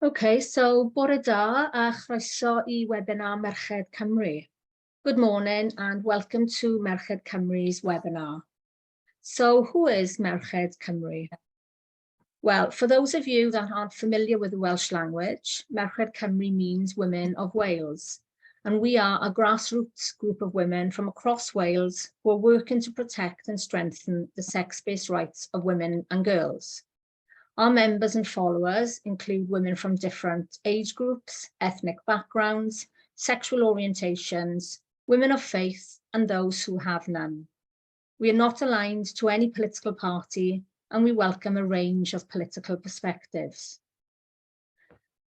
Okay, so bore da a chroeso I webinar Merched Cymru. Good morning and welcome to Merched Cymru's webinar. So who is Merched Cymru? Well, for those of you that aren't familiar with the Welsh language, Merched Cymru means Women of Wales. And we are a grassroots group of women from across Wales who are working to protect and strengthen the sex-based rights of women and girls. Our members and followers include women from different age groups, ethnic backgrounds, sexual orientations, women of faith, and those who have none. We are not aligned to any political party, and we welcome a range of political perspectives.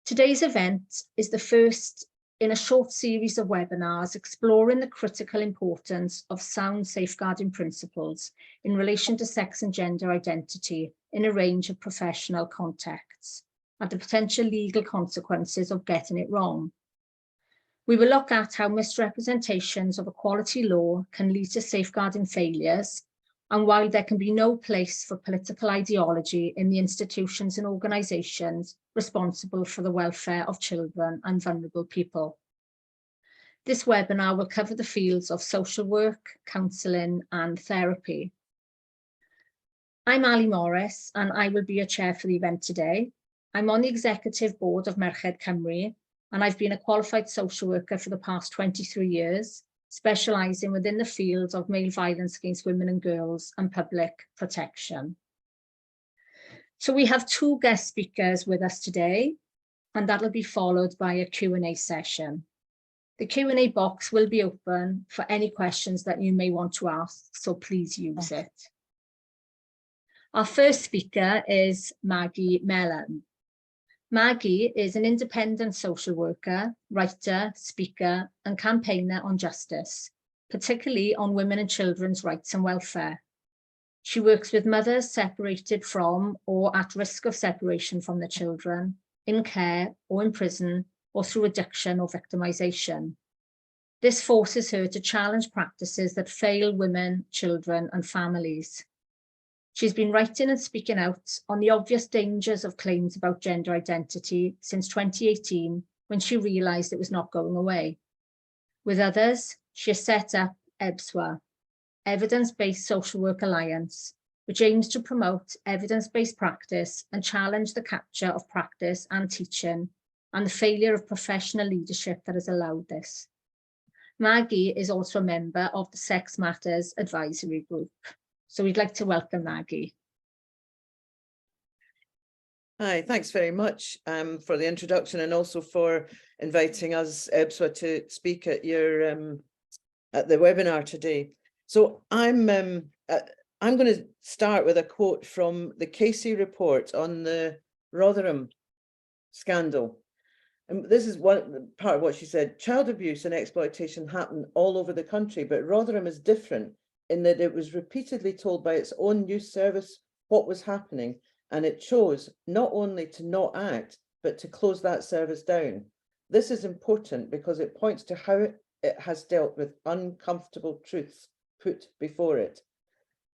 Today's event is the first in a short series of webinars exploring the critical importance of sound safeguarding principles in relation to sex and gender identity in a range of professional contexts and the potential legal consequences of getting it wrong. We will look at how misrepresentations of equality law can lead to safeguarding failures, and while there can be no place for political ideology in the institutions and organisations responsible for the welfare of children and vulnerable people. This webinar will cover the fields of social work, counselling and therapy. I'm Ali Morris and I will be your chair for the event today. I'm on the executive board of Merched Cymru and I've been a qualified social worker for the past 23 years, specialising within the field of male violence against women and girls and public protection. So we have two guest speakers with us today, and that'll be followed by a Q&A session. The Q&A box will be open for any questions that you may want to ask, so please use it. Our first speaker is Maggie Mellon. Maggie is an independent social worker, writer, speaker, and campaigner on justice, particularly on women and children's rights and welfare. She works with mothers separated from or at risk of separation from their children, in care or in prison, or through addiction or victimisation. This forces her to challenge practices that fail women, children, and families. She's been writing and speaking out on the obvious dangers of claims about gender identity since 2018, when she realised it was not going away. With others, she has set up EBSWA, Evidence-Based Social Work Alliance, which aims to promote evidence-based practice and challenge the capture of practice and teaching and the failure of professional leadership that has allowed this. Maggie is also a member of the Sex Matters Advisory Group. So we'd like to welcome Maggie. Hi, thanks very much for the introduction and also for inviting us, EBSWA, to speak at your at the webinar today. So I'm going to start with a quote from the Casey report on the Rotherham scandal. And this is one part of what she said. Child abuse and exploitation happen all over the country, but Rotherham is different in that it was repeatedly told by its own news service what was happening, and it chose not only to not act, but to close that service down. This is important because it points to how it has dealt with uncomfortable truths put before it.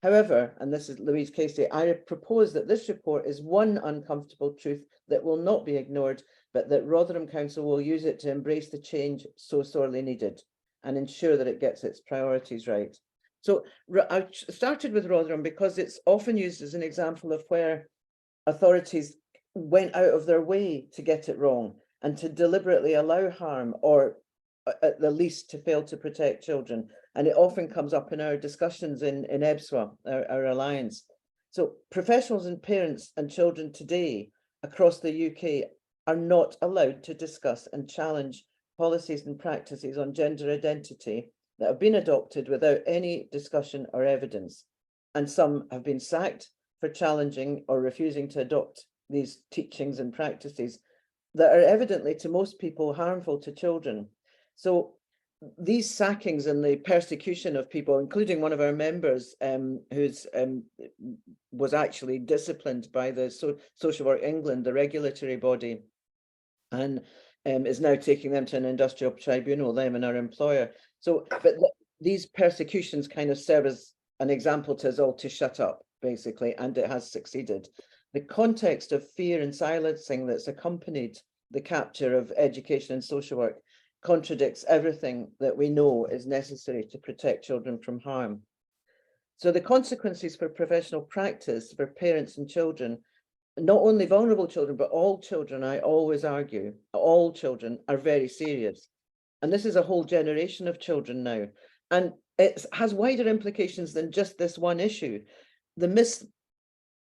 However, and this is Louise Casey, I propose that this report is one uncomfortable truth that will not be ignored, but that Rotherham Council will use it to embrace the change so sorely needed and ensure that it gets its priorities right. So I started with Rotherham because it's often used as an example of where authorities went out of their way to get it wrong and to deliberately allow harm, or at the least to fail to protect children. And it often comes up in our discussions in EBSWA, our alliance. So professionals and parents and children today across the UK are not allowed to discuss and challenge policies and practices on gender identity that have been adopted without any discussion or evidence. And some have been sacked for challenging or refusing to adopt these teachings and practices that are evidently to most people harmful to children. So these sackings and the persecution of people, including one of our members who's was actually disciplined by the Social Work England, the regulatory body, and is now taking them to an industrial tribunal, them and our employer. So, but these persecutions kind of serve as an example to us all to shut up, basically, and it has succeeded. the context of fear and silencing that's accompanied the capture of education and social work contradicts everything that we know is necessary to protect children from harm. So the consequences for professional practice for parents and children, not only vulnerable children, but all children, I always argue, all children are very serious. And this is a whole generation of children now. And it has wider implications than just this one issue. The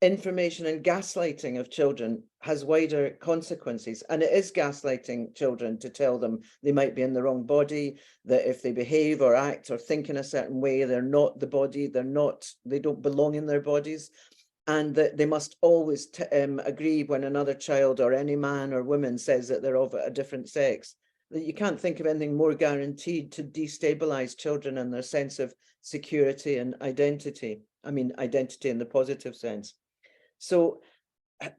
misinformation and gaslighting of children has wider consequences. And it is gaslighting children to tell them they might be in the wrong body, that if they behave or act or think in a certain way, they're not the body, they don't belong in their bodies. And that they must always agree when another child or any man or woman says that they're of a different sex. That you can't think of anything more guaranteed to destabilize children and their sense of security and identity. I mean, identity in the positive sense. So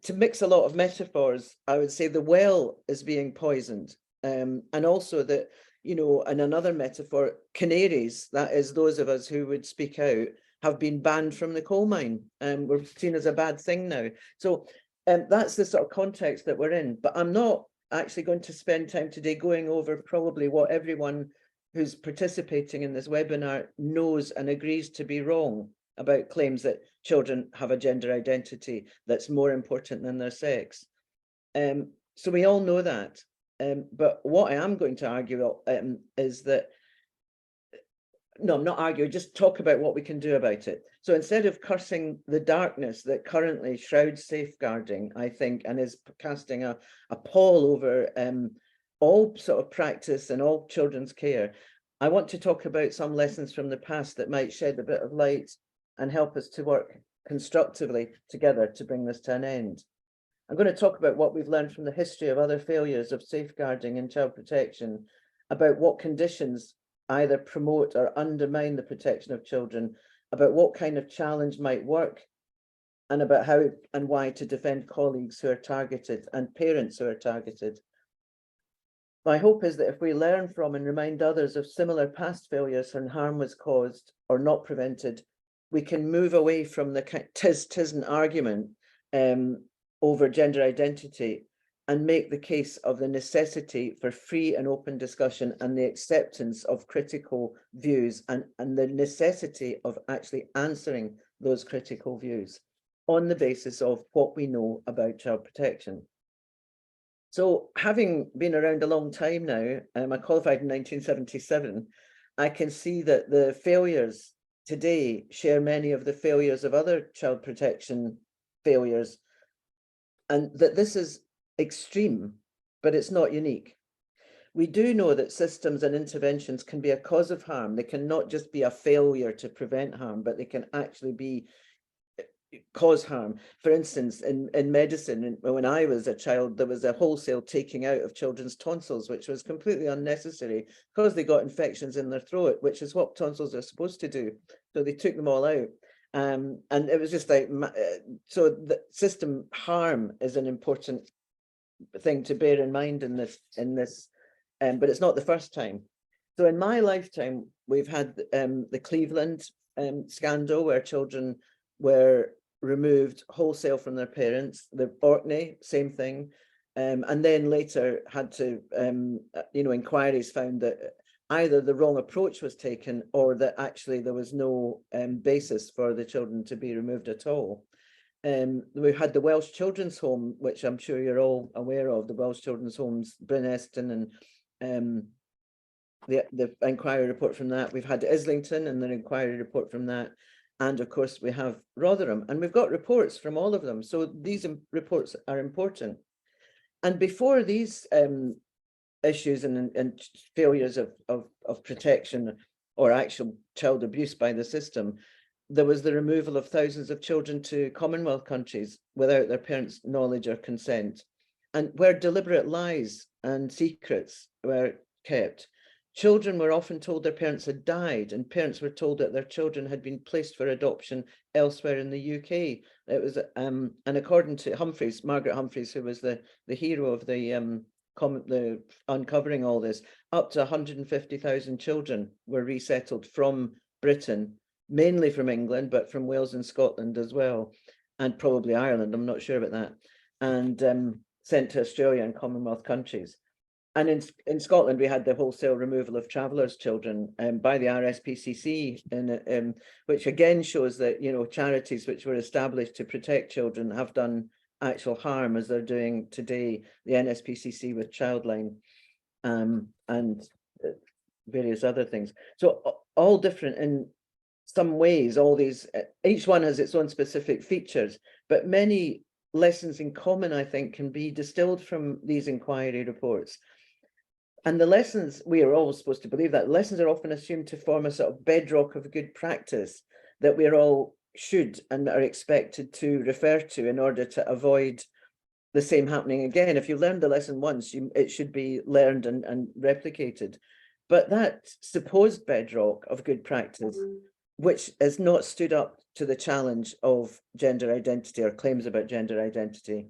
to mix a lot of metaphors, I would say the well is being poisoned. And also that, you know, and another metaphor, canaries, that is those of us who would speak out, have been banned from the coal mine. We're seen as a bad thing now. So that's the sort of context that we're in. But I'm not actually going to spend time today going over probably what everyone who's participating in this webinar knows and agrees to be wrong about claims that children have a gender identity that's more important than their sex. So we all know that. But what I am going to argue is that, no, I'm not arguing, just talk about what we can do about it. So instead of cursing the darkness that currently shrouds safeguarding, I think, and is casting a pall over all sort of practice and all children's care, I want to talk about some lessons from the past that might shed a bit of light and help us to work constructively together to bring this to an end. I'm going to talk about what we've learned from the history of other failures of safeguarding and child protection, about what conditions either promote or undermine the protection of children, about what kind of challenge might work, and about how and why to defend colleagues who are targeted and parents who are targeted. My hope is that if we learn from and remind others of similar past failures when harm was caused or not prevented, we can move away from the tisn't argument over gender identity and make the case of the necessity for free and open discussion and the acceptance of critical views and the necessity of actually answering those critical views on the basis of what we know about child protection. So having been around a long time now, I qualified in 1977, I can see that the failures today share many of the failures of other child protection failures, and that this is extreme, but it's not unique. We do know that systems and interventions can be a cause of harm. They can not just be a failure to prevent harm, but they can actually cause harm. For instance, in medicine, when I was a child, there was a wholesale taking out of children's tonsils, which was completely unnecessary because they got infections in their throat, which is what tonsils are supposed to do. So they took them all out. And it was just like, so the system harm is an important thing to bear in mind in this, but it's not the first time. So in my lifetime, we've had the Cleveland scandal where children were removed wholesale from their parents, the Orkney, same thing. And then later had to, inquiries found that either the wrong approach was taken or that actually there was no basis for the children to be removed at all. We've had the Welsh Children's Home, which I'm sure you're all aware of, the Welsh Children's Homes, Bryn Eston, and the inquiry report from that. We've had Islington and the inquiry report from that. And of course, we have Rotherham, and we've got reports from all of them. So these reports are important. And before these issues and failures of protection or actual child abuse by the system, there was the removal of thousands of children to Commonwealth countries without their parents' knowledge or consent, and where deliberate lies and secrets were kept. Children were often told their parents had died, and parents were told that their children had been placed for adoption elsewhere in the UK. It was, and according to Humphreys, Margaret Humphreys, who was the hero of the uncovering all this, up to 150,000 children were resettled from Britain, mainly from England, but from Wales and Scotland as well. and probably Ireland, I'm not sure about that, and sent to Australia and Commonwealth countries. And in Scotland, we had the wholesale removal of travellers' children by the RSPCC, which again shows that, you know, charities which were established to protect children have done actual harm, as they're doing today, the NSPCC with Childline, and various other things. So all different in some ways, all these, each one has its own specific features, but many lessons in common, I think, can be distilled from these inquiry reports. And the lessons, we are always supposed to believe that lessons are often assumed to form a sort of bedrock of good practice that we're all should and are expected to refer to in order to avoid the same happening again. If you learned the lesson once, it should be learned and replicated. But that supposed bedrock of good practice, which has not stood up to the challenge of gender identity or claims about gender identity.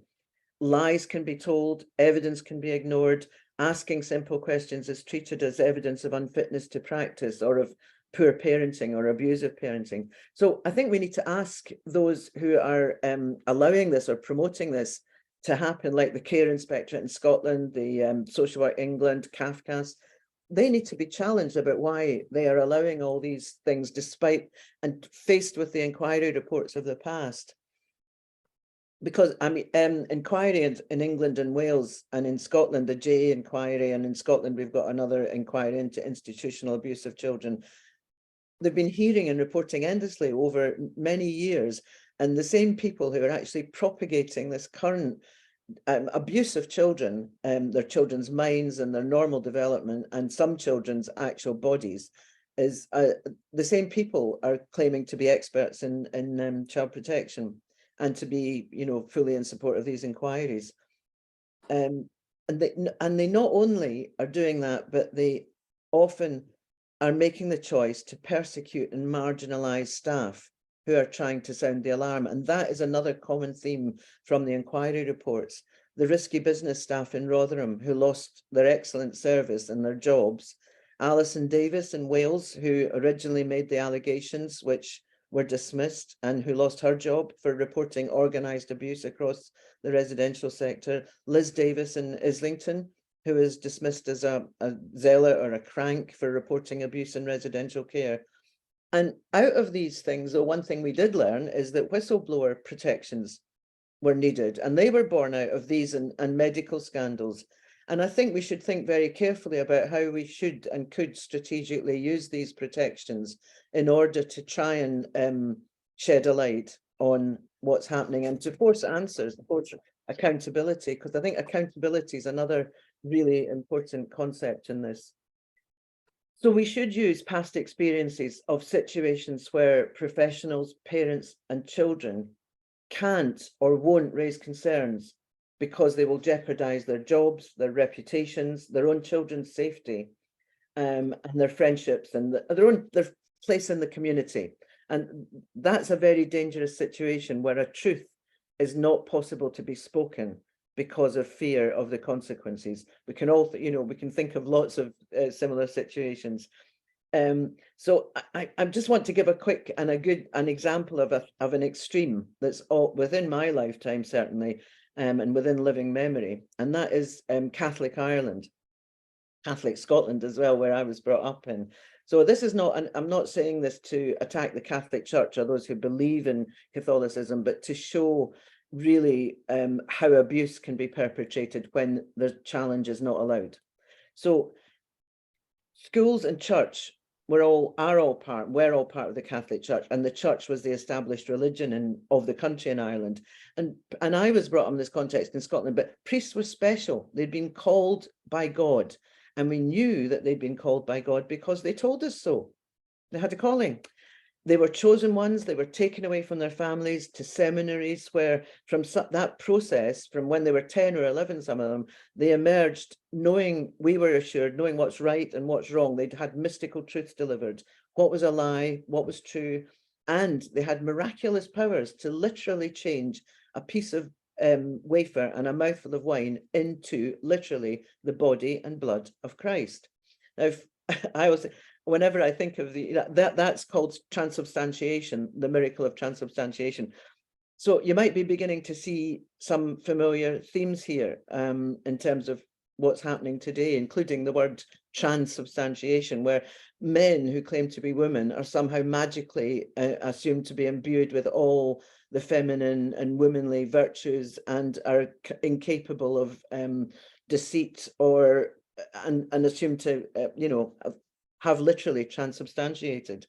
Lies can be told, evidence can be ignored, asking simple questions is treated as evidence of unfitness to practice or of poor parenting or abusive parenting. So I think we need to ask those who are allowing this or promoting this to happen, like the Care Inspectorate in Scotland, the Social Work England, CAFCAS. They need to be challenged about why they are allowing all these things despite and faced with the inquiry reports of the past. Because I mean, inquiry in England and Wales and in Scotland, the JA inquiry, and in Scotland, we've got another inquiry into institutional abuse of children. They've been hearing and reporting endlessly over many years, and the same people who are actually propagating this current abuse of children, their children's minds and their normal development, and some children's actual bodies, is the same people are claiming to be experts in child protection and to be, you know, fully in support of these inquiries. And they not only are doing that, but they often are making the choice to persecute and marginalize staff who are trying to sound the alarm. And that is another common theme from the inquiry reports. The risky business staff in Rotherham who lost their excellent service and their jobs. Alison Davis in Wales, who originally made the allegations, which were dismissed, and who lost her job for reporting organised abuse across the residential sector. Liz Davis in Islington, who is dismissed as a zealot or a crank for reporting abuse in residential care. And out of these things, the one thing we did learn is that whistleblower protections were needed, and they were born out of these and medical scandals. And I think we should think very carefully about how we should and could strategically use these protections in order to try and shed a light on what's happening and to force answers, force accountability, because I think accountability is another really important concept in this. So we should use past experiences of situations where professionals, parents, and children can't or won't raise concerns because they will jeopardize their jobs, their reputations, their own children's safety, and their friendships and their place in the community. And that's a very dangerous situation where a truth is not possible to be spoken because of fear of the consequences. We can all, you know, we can think of lots of similar situations. So I just want to give a quick and an example of an extreme that's all within my lifetime, certainly, and within living memory, and that is Catholic Ireland, Catholic Scotland as well, where I was brought up in. So this is not, and I'm not saying this to attack the Catholic Church or those who believe in Catholicism, but to show really how abuse can be perpetrated when the challenge is not allowed. So schools and church were all part of the Catholic Church, and the church was the established religion of the country in Ireland. And I was brought up in this context in Scotland, but priests were special. They'd been called by God, and we knew that they'd been called by God because they told us so. They had a calling. They were chosen ones. They were taken away from their families to seminaries where from that process, from when they were 10 or 11, some of them, they emerged knowing, we were assured, knowing what's right and what's wrong. They'd had mystical truths delivered. What was a lie, what was true. And they had miraculous powers to literally change a piece of wafer and a mouthful of wine into literally the body and blood of Christ. Now, I always, whenever I think of that's called transubstantiation, the miracle of transubstantiation. So you might be beginning to see some familiar themes here in terms of what's happening today, including the word transubstantiation, where men who claim to be women are somehow magically assumed to be imbued with all the feminine and womanly virtues and are incapable of deceit or and assumed to have literally transubstantiated.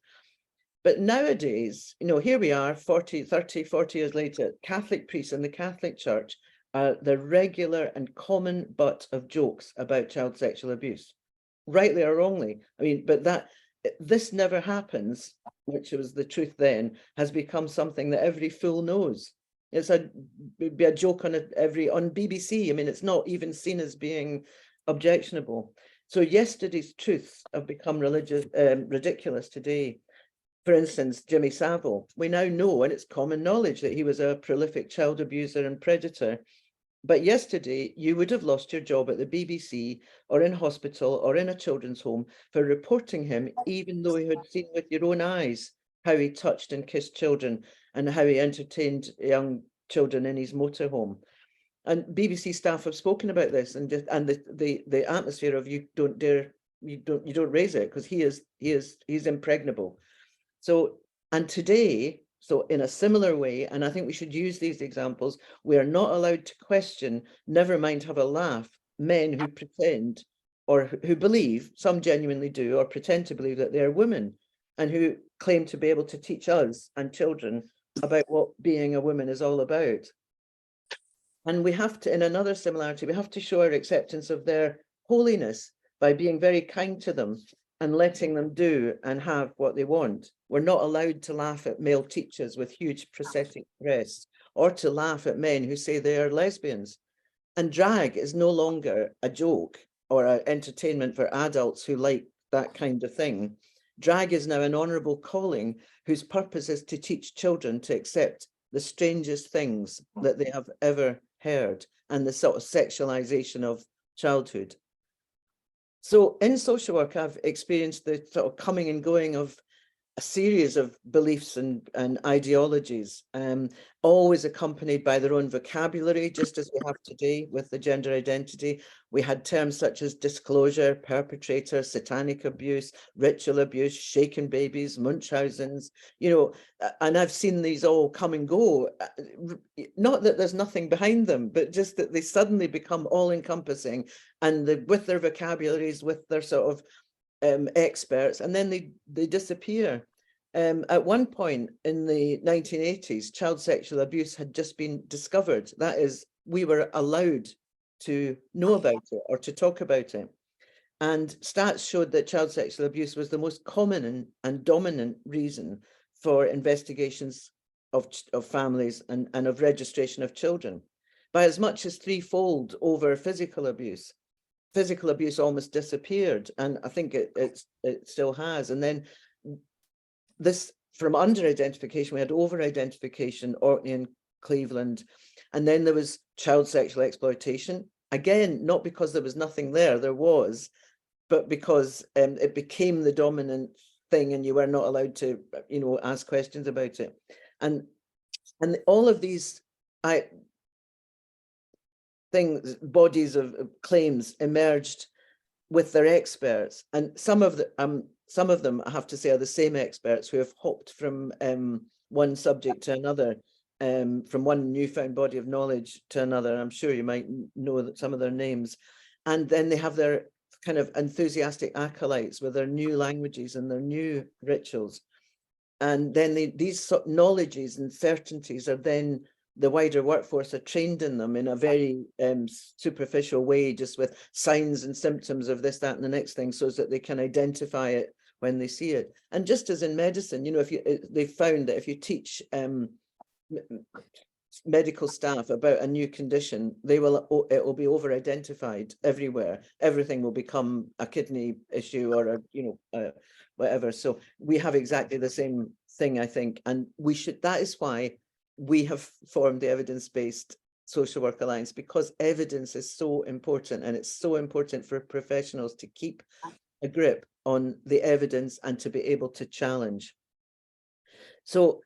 But nowadays, here we are 30, 40 years later, Catholic priests in the Catholic Church are the regular and common butt of jokes about child sexual abuse, rightly or wrongly. I mean, but this never happens, which was the truth then, has become something that every fool knows. It'd be a joke on BBC. I mean, it's not even seen as being objectionable. So yesterday's truths have become ridiculous today. For instance, Jimmy Savile, we now know, and it's common knowledge, that he was a prolific child abuser and predator. But yesterday, you would have lost your job at the BBC or in hospital or in a children's home for reporting him, even though you had seen with your own eyes how he touched and kissed children and how he entertained young children in his motorhome. And BBC staff have spoken about this, and the atmosphere of you don't raise it, because he's impregnable. So, and today, so in a similar way, and I think we should use these examples, we are not allowed to question, never mind have a laugh, men who pretend or who believe, some genuinely do, or pretend to believe that they're women, and who claim to be able to teach us and children about what being a woman is all about. And we have to, in another similarity, we have to show our acceptance of their holiness by being very kind to them and letting them do and have what they want. We're not allowed to laugh at male teachers with huge prosthetic breasts, or to laugh at men who say they are lesbians. And drag is no longer a joke or an entertainment for adults who like that kind of thing. Drag is now an honourable calling whose purpose is to teach children to accept the strangest things that they have ever heard, and the sort of sexualization of childhood. So in social work, I've experienced the sort of coming and going of a series of beliefs and ideologies, always accompanied by their own vocabulary, just as we have today with the gender identity. We had terms such as disclosure, perpetrator, satanic abuse, ritual abuse, shaken babies, Munchausen's, and I've seen these all come and go. Not that there's nothing behind them, but just that they suddenly become all-encompassing, and with their vocabularies, with their sort of experts, and then they disappear. At one point in the 1980s, child sexual abuse had just been discovered. That is, we were allowed to know about it or to talk about it. And stats showed that child sexual abuse was the most common and dominant reason for investigations of families and of registration of children, by as much as threefold over physical abuse. Physical abuse almost disappeared, and I think it still has. And then this, from under-identification, we had over-identification, Orkney and Cleveland, and then there was child sexual exploitation. Again, not because there was nothing there was, but because it became the dominant thing, and you were not allowed to, ask questions about it. And all of these bodies of claims emerged with their experts, and some of them, I have to say, are the same experts who have hopped from one subject to another, from one newfound body of knowledge to another. I'm sure you might know that some of their names, and then they have their kind of enthusiastic acolytes with their new languages and their new rituals, and then these knowledges and certainties are then, the wider workforce are trained in them in a very superficial way, just with signs and symptoms of this, that, and the next thing, so that they can identify it when they see it. And just as in medicine, they've found that if you teach medical staff about a new condition, it will be over-identified everywhere. Everything will become a kidney issue or whatever. So we have exactly the same thing, I think, and that is why we have formed the Evidence-Based Social Work Alliance, because evidence is so important, and it's so important for professionals to keep a grip on the evidence and to be able to challenge. So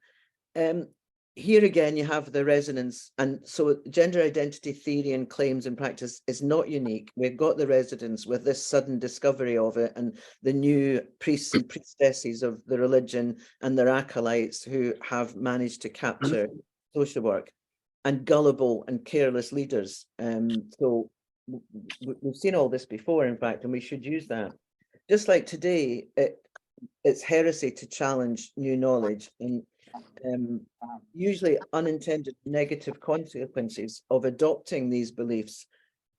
here again, you have the resonance. And so gender identity theory and claims and practice is not unique. We've got the resonance with this sudden discovery of it and the new priests and priestesses of the religion and their acolytes who have managed to capture social work, and gullible and careless leaders. So we've seen all this before, in fact, and we should use that. Just like today, it's heresy to challenge new knowledge, and usually unintended negative consequences of adopting these beliefs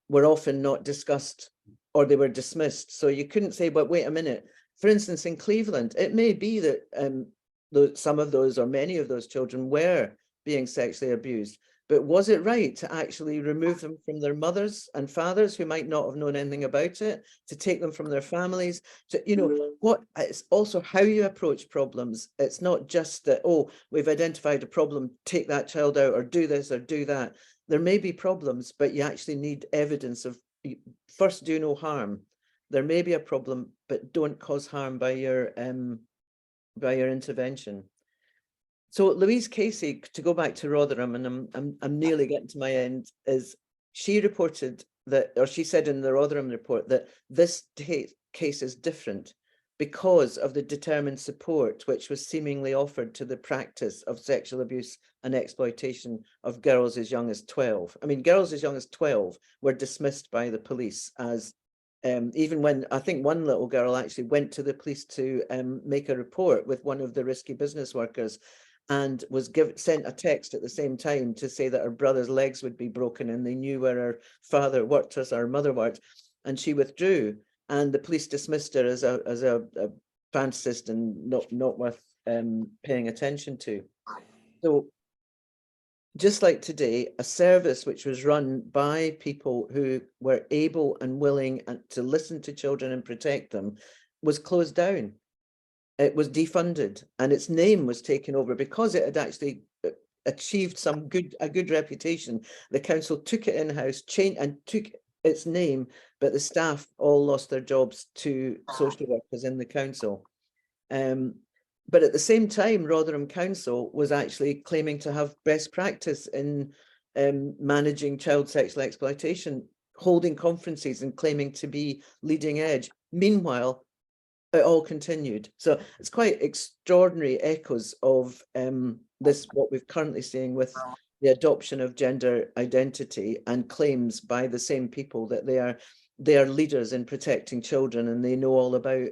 were often not discussed, or they were dismissed. So you couldn't say, but wait a minute. For instance, in Cleveland, it may be that some of those or many of those children were being sexually abused, but was it right to actually remove them from their mothers and fathers who might not have known anything about it, to take them from their families, to, you know, what, it's also how you approach problems. It's not just that, oh, we've identified a problem, take that child out, or do this or do that. There may be problems, but you actually need evidence of, first, do no harm. There may be a problem, but don't cause harm by your intervention. So Louise Casey, to go back to Rotherham, and I'm nearly getting to my end, is she reported that, or she said in the Rotherham report, that this case is different because of the determined support which was seemingly offered to the practice of sexual abuse and exploitation of girls as young as 12. I mean, girls as young as 12 were dismissed by the police as, even when I think one little girl actually went to the police to make a report with one of the risky business workers, and was sent a text at the same time to say that her brother's legs would be broken, and they knew where her father worked as her mother worked, and she withdrew, and the police dismissed her as a fantasist and not worth paying attention to. So just like today, a service which was run by people who were able and willing to listen to children and protect them was closed down. It was defunded, and its name was taken over because it had actually achieved a good reputation. The council took it in-house, changed and took its name, but the staff all lost their jobs to social workers in the council. But at the same time, Rotherham Council was actually claiming to have best practice in managing child sexual exploitation, holding conferences and claiming to be leading edge. Meanwhile, it all continued. So it's quite extraordinary echoes of this, what we're currently seeing with the adoption of gender identity and claims by the same people that they are leaders in protecting children, and they know all about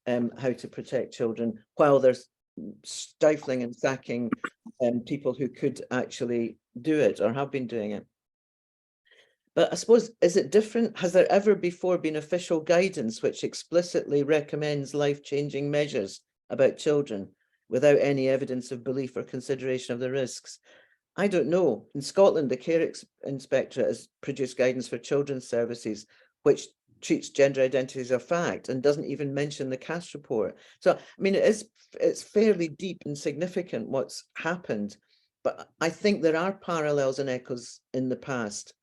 how to protect children, while they're stifling and sacking people who could actually do it or have been doing it. But I suppose, is it different? Has there ever before been official guidance which explicitly recommends life-changing measures about children without any evidence of belief or consideration of the risks? I don't know. In Scotland, the Care Inspectorate has produced guidance for children's services, which treats gender identity as a fact and doesn't even mention the Cass report. So, I mean, it's fairly deep and significant what's happened. But I think there are parallels and echoes in the past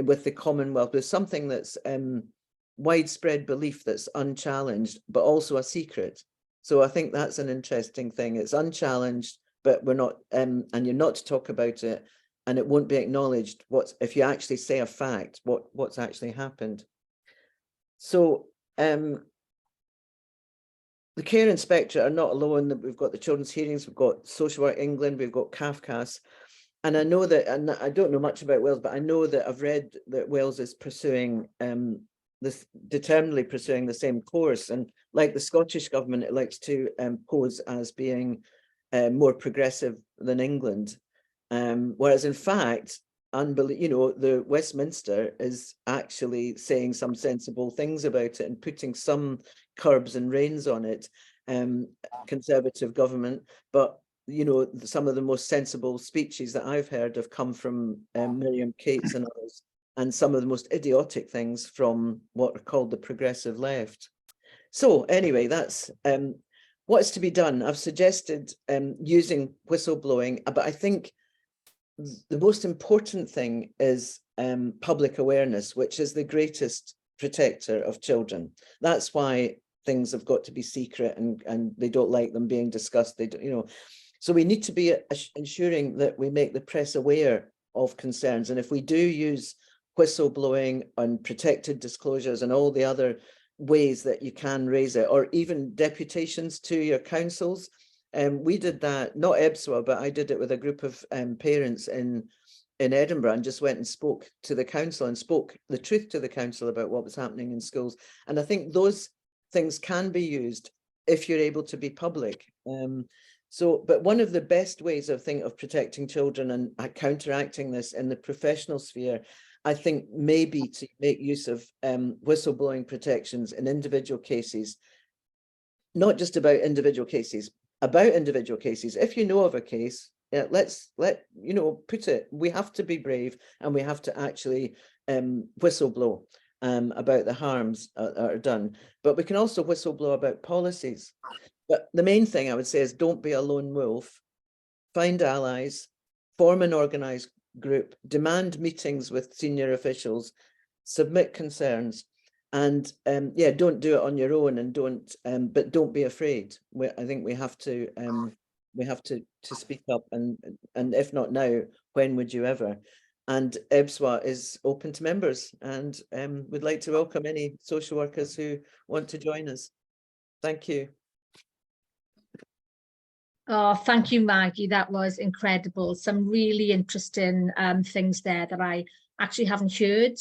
with the Commonwealth. There's something that's widespread belief that's unchallenged, but also a secret. So I think that's an interesting thing. It's unchallenged, but we're not, and you're not to talk about it, and it won't be acknowledged. If you actually say a fact, what's actually happened. So the Care Inspectorate are not alone. We've got the Children's Hearings, we've got Social Work England, we've got CAFCASS. And I know that, and I don't know much about Wales, but I know that I've read that Wales is pursuing determinedly pursuing the same course. And like the Scottish government, it likes to pose as being more progressive than England. Whereas in fact, the Westminster is actually saying some sensible things about it and putting some curbs and reins on it, Conservative government. But some of the most sensible speeches that I've heard have come from Miriam Cates and others, and some of the most idiotic things from what are called the progressive left. So anyway, that's what's to be done. I've suggested using whistleblowing, but I think the most important thing is public awareness, which is the greatest protector of children. That's why things have got to be secret, and they don't like them being discussed. They don't, So we need to be ensuring that we make the press aware of concerns. And if we do use whistleblowing and protected disclosures and all the other ways that you can raise it, or even deputations to your councils. We did that, not EBSWA, but I did it with a group of parents in Edinburgh, and just went and spoke to the council and spoke the truth to the council about what was happening in schools. And I think those things can be used if you're able to be public. But one of the best ways of protecting children and counteracting this in the professional sphere, I think, maybe to make use of whistleblowing protections in individual cases, not just about individual cases, If you know of a case, put it, we have to be brave, and we have to actually whistleblow about the harms that are done. But we can also whistleblow about policies. But the main thing I would say is, don't be a lone wolf. Find allies, form an organised group, demand meetings with senior officials, submit concerns, and don't do it on your own, and but don't be afraid. I think we have to speak up, and if not now, when would you ever? And EBSWA is open to members, and would like to welcome any social workers who want to join us. Thank you. Oh, thank you, Maggie. That was incredible. Some really interesting things there that I actually haven't heard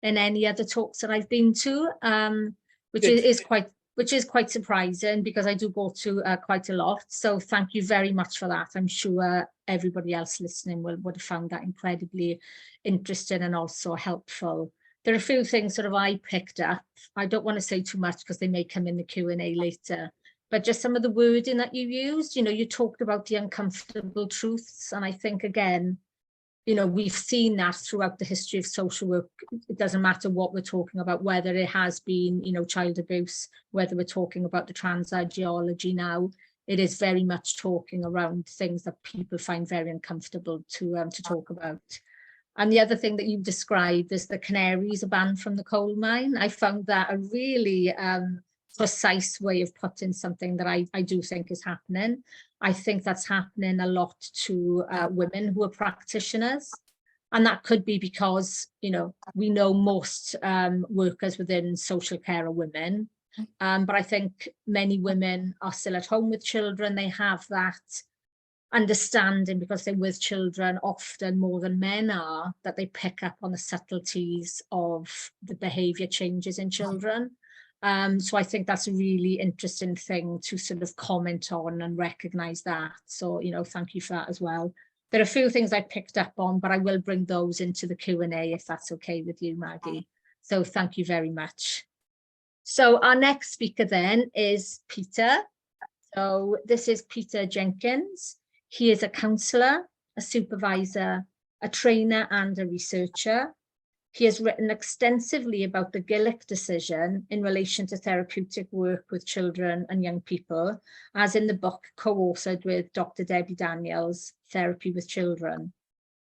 in any other talks that I've been to, which is quite surprising, because I do go to quite a lot. So thank you very much for that. I'm sure everybody else listening would have found that incredibly interesting and also helpful. There are a few things sort of I picked up. I don't want to say too much because they may come in the Q&A later. But just some of the wording that you used, you talked about the uncomfortable truths. And I think, again, we've seen that throughout the history of social work. It doesn't matter what we're talking about, whether it has been, child abuse, whether we're talking about the trans ideology now. It is very much talking around things that people find very uncomfortable to talk about. And the other thing that you've described is the canaries are banned from the coal mine. I found that a really precise way of putting something that I do think is happening. I think that's happening a lot to women who are practitioners. And that could be because, we know most workers within social care are women. But I think many women are still at home with children. They have that understanding, because they're with children often more than men are, that they pick up on the subtleties of the behaviour changes in children. So I think that's a really interesting thing to sort of comment on and recognise that. So, thank you for that as well. There are a few things I picked up on, but I will bring those into the Q&A if that's okay with you, Maggie. So thank you very much. So our next speaker then is Peter. So this is Peter Jenkins. He is a counsellor, a supervisor, a trainer and a researcher. He has written extensively about the Gillick decision in relation to therapeutic work with children and young people, as in the book co-authored with Dr. Debbie Daniels, Therapy with Children.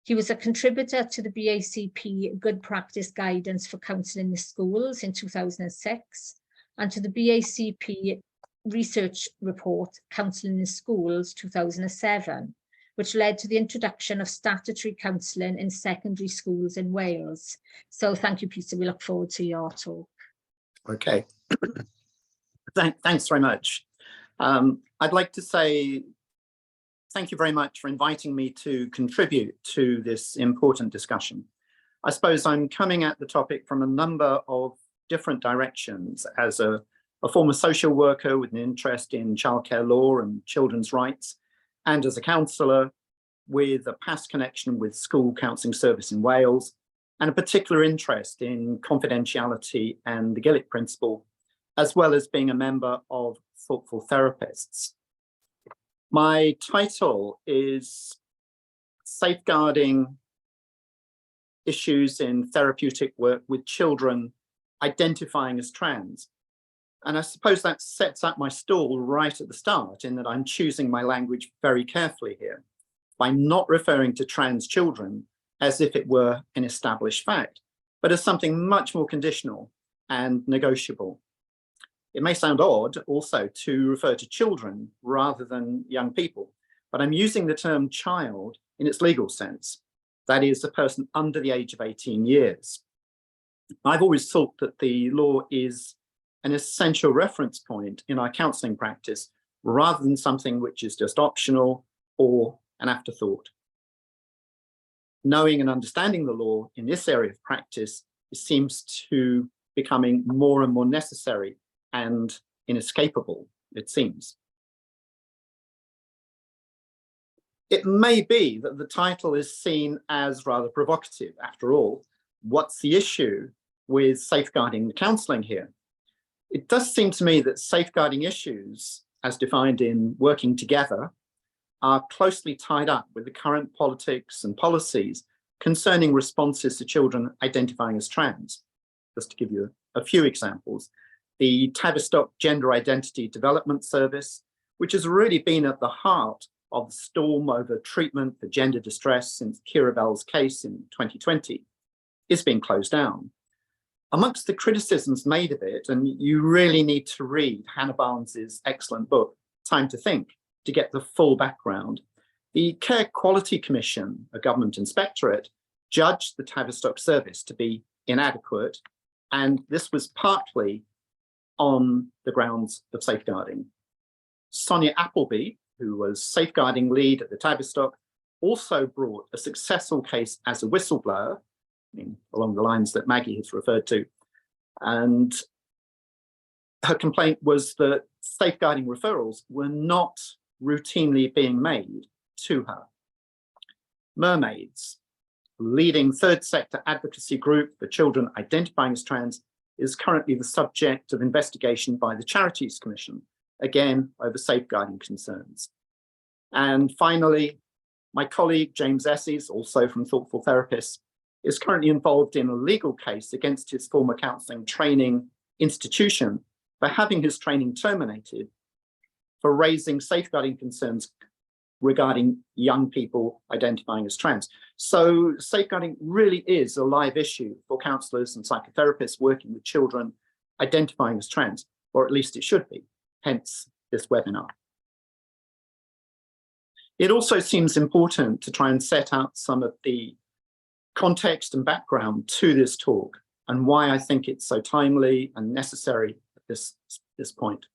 He was a contributor to the BACP Good Practice Guidance for Counselling in the Schools in 2006, and to the BACP Research Report, Counselling in Schools 2007, which led to the introduction of statutory counselling in secondary schools in Wales. So thank you, Peter. We look forward to your talk. Okay. Thanks very much. I'd like to say thank you very much for inviting me to contribute to this important discussion. I suppose I'm coming at the topic from a number of different directions as a former social worker with an interest in childcare law and children's rights, and as a counsellor with a past connection with school counselling service in Wales, and a particular interest in confidentiality and the Gillick principle, as well as being a member of Thoughtful Therapists. My title is Safeguarding Issues in Therapeutic Work with Children Identifying as Trans. And I suppose that sets up my stall right at the start, in that I'm choosing my language very carefully here by not referring to trans children as if it were an established fact, but as something much more conditional and negotiable. It may sound odd also to refer to children rather than young people, but but I'm using the term child in its legal sense. That is, a person under the age of 18 years. I've always thought that the law is an essential reference point in our counselling practice, rather than something which is just optional or an afterthought. Knowing and understanding the law in this area of practice seems to becoming more and more necessary and inescapable, it seems. It may be that the title is seen as rather provocative. After all, what's the issue with safeguarding the counselling here? It does seem to me that safeguarding issues, as defined in Working Together, are closely tied up with the current politics and policies concerning responses to children identifying as trans. Just to give you a few examples, the Tavistock Gender Identity Development Service, which has really been at the heart of the storm over treatment for gender distress since Keira Bell's case in 2020, is being closed down. Amongst the criticisms made of it, and you really need to read Hannah Barnes's excellent book, Time to Think, to get the full background, the Care Quality Commission, a government inspectorate, judged the Tavistock service to be inadequate, and this was partly on the grounds of safeguarding. Sonia Appleby, who was safeguarding lead at the Tavistock, also brought a successful case as a whistleblower, along the lines that Maggie has referred to. And her complaint was that safeguarding referrals were not routinely being made to her. Mermaids, leading third sector advocacy group for children identifying as trans, is currently the subject of investigation by the Charities Commission, again over safeguarding concerns. And finally, my colleague James Esses, also from Thoughtful Therapists, is currently involved in a legal case against his former counselling training institution for having his training terminated for raising safeguarding concerns regarding young people identifying as trans. So safeguarding really is a live issue for counsellors and psychotherapists working with children identifying as trans, or at least it should be, hence this webinar. It also seems important to try and set out some of the context and background to this talk and why I think it's so timely and necessary at this point.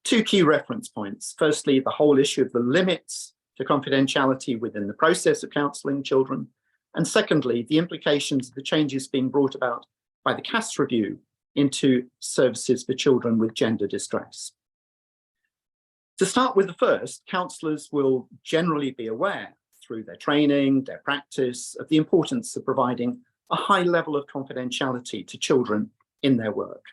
Two key reference points. Firstly, the whole issue of the limits to confidentiality within the process of counselling children. And secondly, the implications of the changes being brought about by the Cass review into services for children with gender distress. To start with the first, counsellors will generally be aware through their training, their practice, of the importance of providing a high level of confidentiality to children in their work.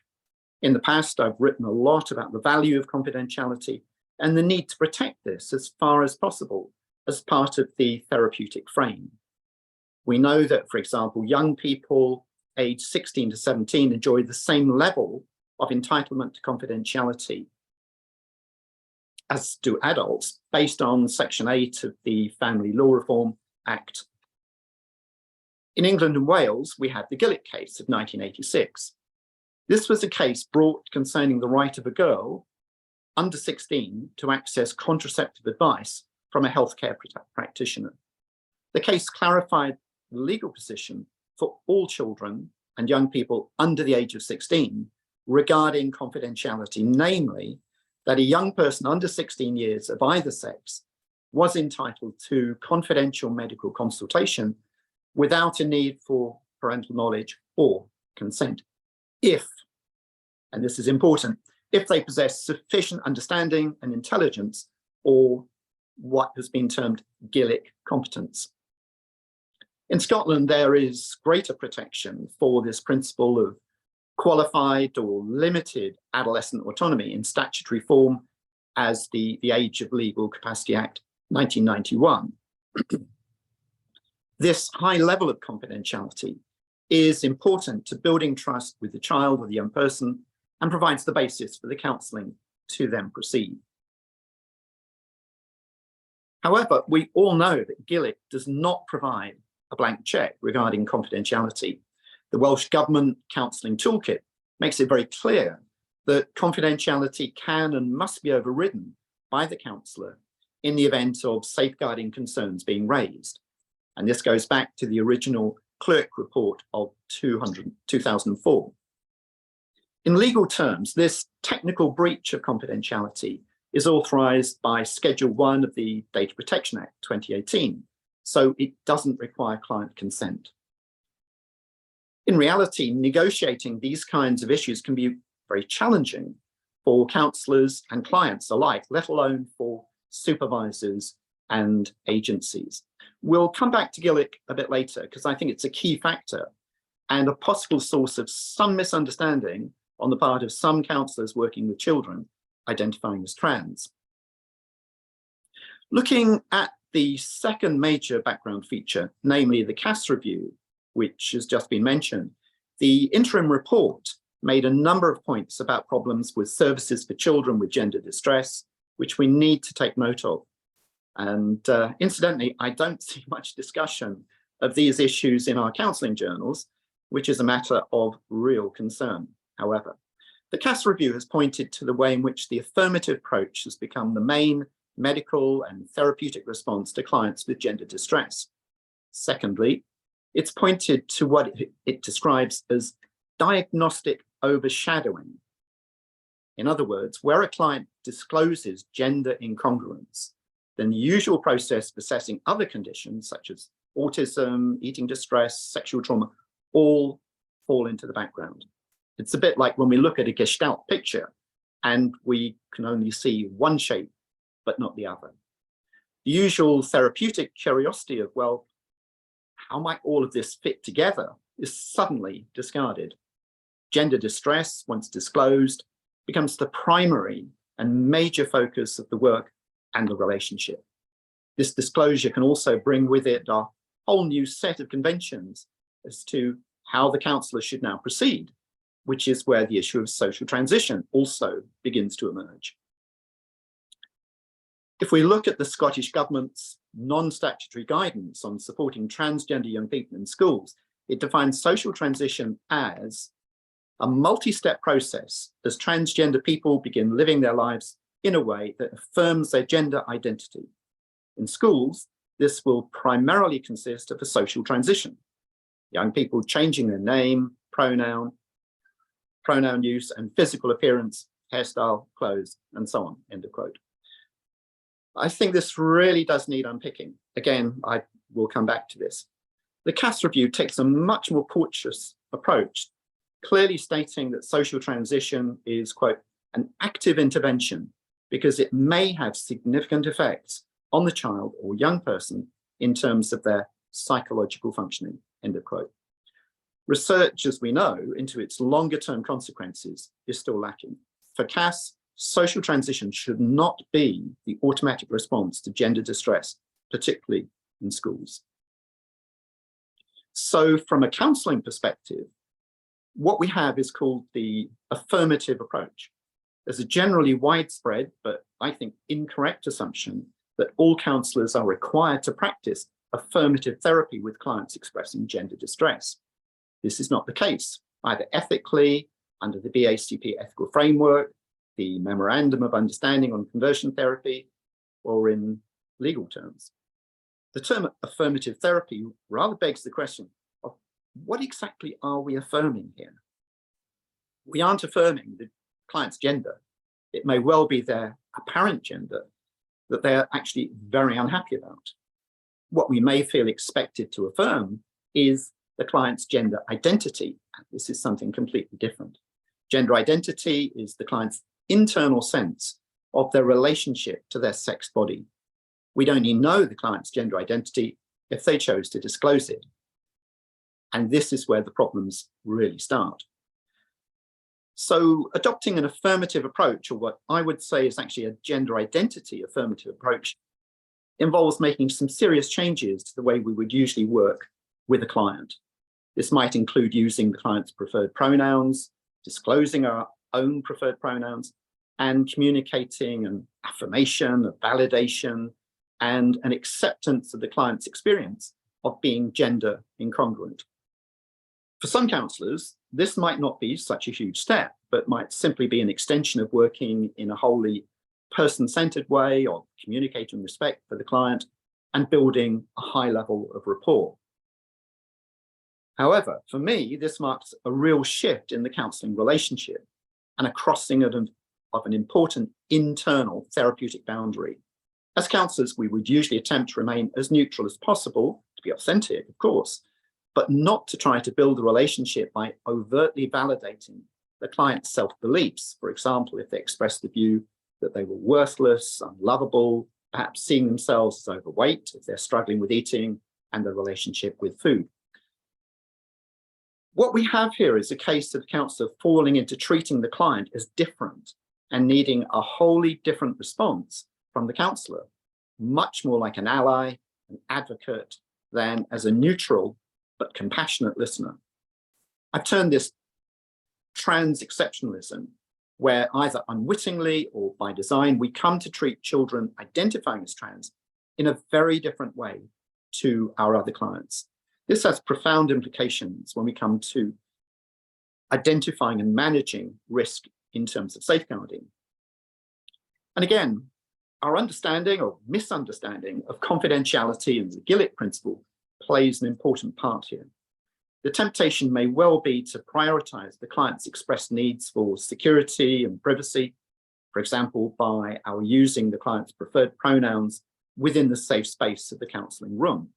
In the past, I've written a lot about the value of confidentiality and the need to protect this as far as possible as part of the therapeutic frame. We know that, for example, young people aged 16 to 17 enjoy the same level of entitlement to confidentiality as do adults, based on Section 8 of the Family Law Reform Act. In England and Wales, we had the Gillick case of 1986. This was a case brought concerning the right of a girl under 16 to access contraceptive advice from a healthcare practitioner. The case clarified the legal position for all children and young people under the age of 16 regarding confidentiality, namely that a young person under 16 years of either sex was entitled to confidential medical consultation without a need for parental knowledge or consent, if, and this is important, if they possess sufficient understanding and intelligence, or what has been termed Gillick competence. In Scotland, there is greater protection for this principle of qualified or limited adolescent autonomy in statutory form as the Age of Legal Capacity Act 1991. This high level of confidentiality is important to building trust with the child or the young person and provides the basis for the counselling to then proceed. However, we all know that Gillick does not provide a blank cheque regarding confidentiality. The Welsh Government Counselling Toolkit makes it very clear that confidentiality can and must be overridden by the counsellor in the event of safeguarding concerns being raised. And this goes back to the original Clerk report of 2004. In legal terms, this technical breach of confidentiality is authorized by Schedule 1 of the Data Protection Act 2018, so it doesn't require client consent. In reality, negotiating these kinds of issues can be very challenging for counsellors and clients alike, let alone for supervisors and agencies. We'll come back to GILIC a bit later because I think it's a key factor and a possible source of some misunderstanding on the part of some counsellors working with children identifying as trans. Looking at the second major background feature, namely the Cass review, which has just been mentioned, the interim report made a number of points about problems with services for children with gender distress, which we need to take note of. And incidentally, I don't see much discussion of these issues in our counselling journals, which is a matter of real concern. However, the Cass review has pointed to the way in which the affirmative approach has become the main medical and therapeutic response to clients with gender distress. Secondly, it's pointed to what it describes as diagnostic overshadowing. In other words, where a client discloses gender incongruence, then the usual process of assessing other conditions such as autism, eating distress, sexual trauma, all fall into the background. It's a bit like when we look at a Gestalt picture and we can only see one shape, but not the other. The usual therapeutic curiosity of, well, how might all of this fit together is suddenly discarded. Gender distress, once disclosed, becomes the primary and major focus of the work and the relationship. This disclosure can also bring with it a whole new set of conventions as to how the counsellor should now proceed, which is where the issue of social transition also begins to emerge. If we look at the Scottish Government's non-statutory guidance on supporting transgender young people in schools, it defines social transition as a multi-step process as transgender people begin living their lives in a way that affirms their gender identity. In schools, this will primarily consist of a social transition, young people changing their name, pronoun use, and physical appearance, hairstyle, clothes, and so on, end of quote. I think this really does need unpicking. Again, I will come back to this. The Cass review takes a much more cautious approach, clearly stating that social transition is, quote, an active intervention because it may have significant effects on the child or young person in terms of their psychological functioning, end of quote. Research, as we know, into its longer term consequences is still lacking. For Cass, social transition should not be the automatic response to gender distress, particularly in schools. So from a counselling perspective, what we have is called the affirmative approach. There's a generally widespread, but I think incorrect assumption that all counsellors are required to practice affirmative therapy with clients expressing gender distress. This is not the case, either ethically, under the BACP ethical framework, the Memorandum of Understanding on Conversion Therapy, or in legal terms. The term affirmative therapy rather begs the question of what exactly are we affirming here? We aren't affirming the client's gender. It may well be their apparent gender that they're actually very unhappy about. What we may feel expected to affirm is the client's gender identity. This is something completely different. Gender identity is the client's internal sense of their relationship to their sex body. We'd only know the client's gender identity if they chose to disclose it. And this is where the problems really start. So adopting an affirmative approach, or what I would say is actually a gender identity affirmative approach, involves making some serious changes to the way we would usually work with a client. This might include using the client's preferred pronouns, disclosing our own preferred pronouns, and communicating an affirmation, a validation, and an acceptance of the client's experience of being gender incongruent. For some counsellors, this might not be such a huge step, but might simply be an extension of working in a wholly person-centered way of communicating respect for the client and building a high level of rapport. However, for me, this marks a real shift in the counselling relationship and a crossing of an important internal therapeutic boundary. As counsellors, we would usually attempt to remain as neutral as possible, to be authentic, of course, but not to try to build a relationship by overtly validating the client's self-beliefs. For example, if they express the view that they were worthless, unlovable, perhaps seeing themselves as overweight, if they're struggling with eating and their relationship with food. What we have here is a case of the counsellor falling into treating the client as different and needing a wholly different response from the counsellor, much more like an ally, an advocate, than as a neutral but compassionate listener. I've termed this trans-exceptionalism, where either unwittingly or by design, we come to treat children identifying as trans in a very different way to our other clients. This has profound implications when we come to identifying and managing risk in terms of safeguarding. And again, our understanding or misunderstanding of confidentiality and the Gillick principle plays an important part here. The temptation may well be to prioritize the client's expressed needs for security and privacy, for example, by our using the client's preferred pronouns within the safe space of the counselling room.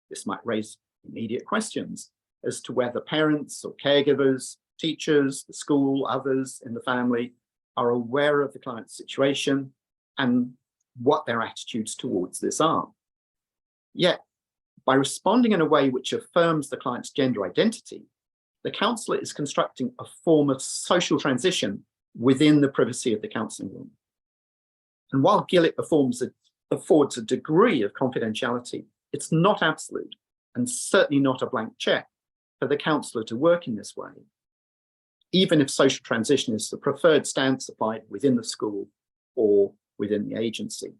This might raise immediate questions as to whether parents or caregivers, teachers, the school, others in the family are aware of the client's situation and what their attitudes towards this are. Yet, by responding in a way which affirms the client's gender identity, the counsellor is constructing a form of social transition within the privacy of the counselling room. And while Gillick affords a degree of confidentiality, it's not absolute and certainly not a blank check for the counsellor to work in this way, even if social transition is the preferred stance applied within the school or within the agency.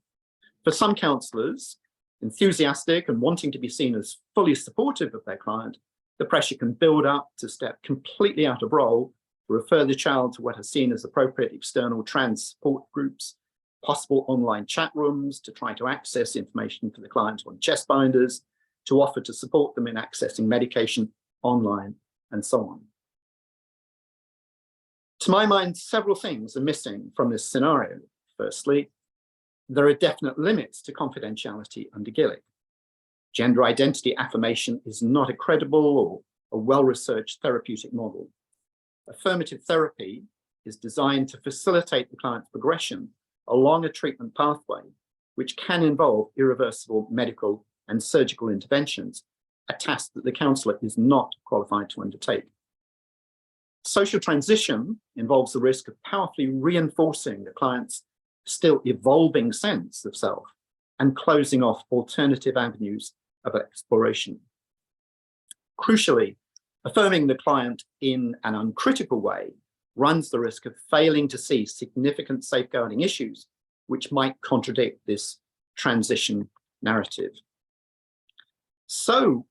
For some counsellors, enthusiastic and wanting to be seen as fully supportive of their client, the pressure can build up to step completely out of role, to refer the child to what are seen as appropriate external trans support groups, possible online chat rooms to try to access information for the client on chest binders, to offer to support them in accessing medication online, and so on. To my mind, several things are missing from this scenario. Firstly, there are definite limits to confidentiality under Gillick. Gender identity affirmation is not a credible or a well-researched therapeutic model. Affirmative therapy is designed to facilitate the client's progression along a treatment pathway, which can involve irreversible medical and surgical interventions, a task that the counsellor is not qualified to undertake. Social transition involves the risk of powerfully reinforcing the client's still evolving sense of self and closing off alternative avenues of exploration. Crucially, affirming the client in an uncritical way runs the risk of failing to see significant safeguarding issues which might contradict this transition narrative. So,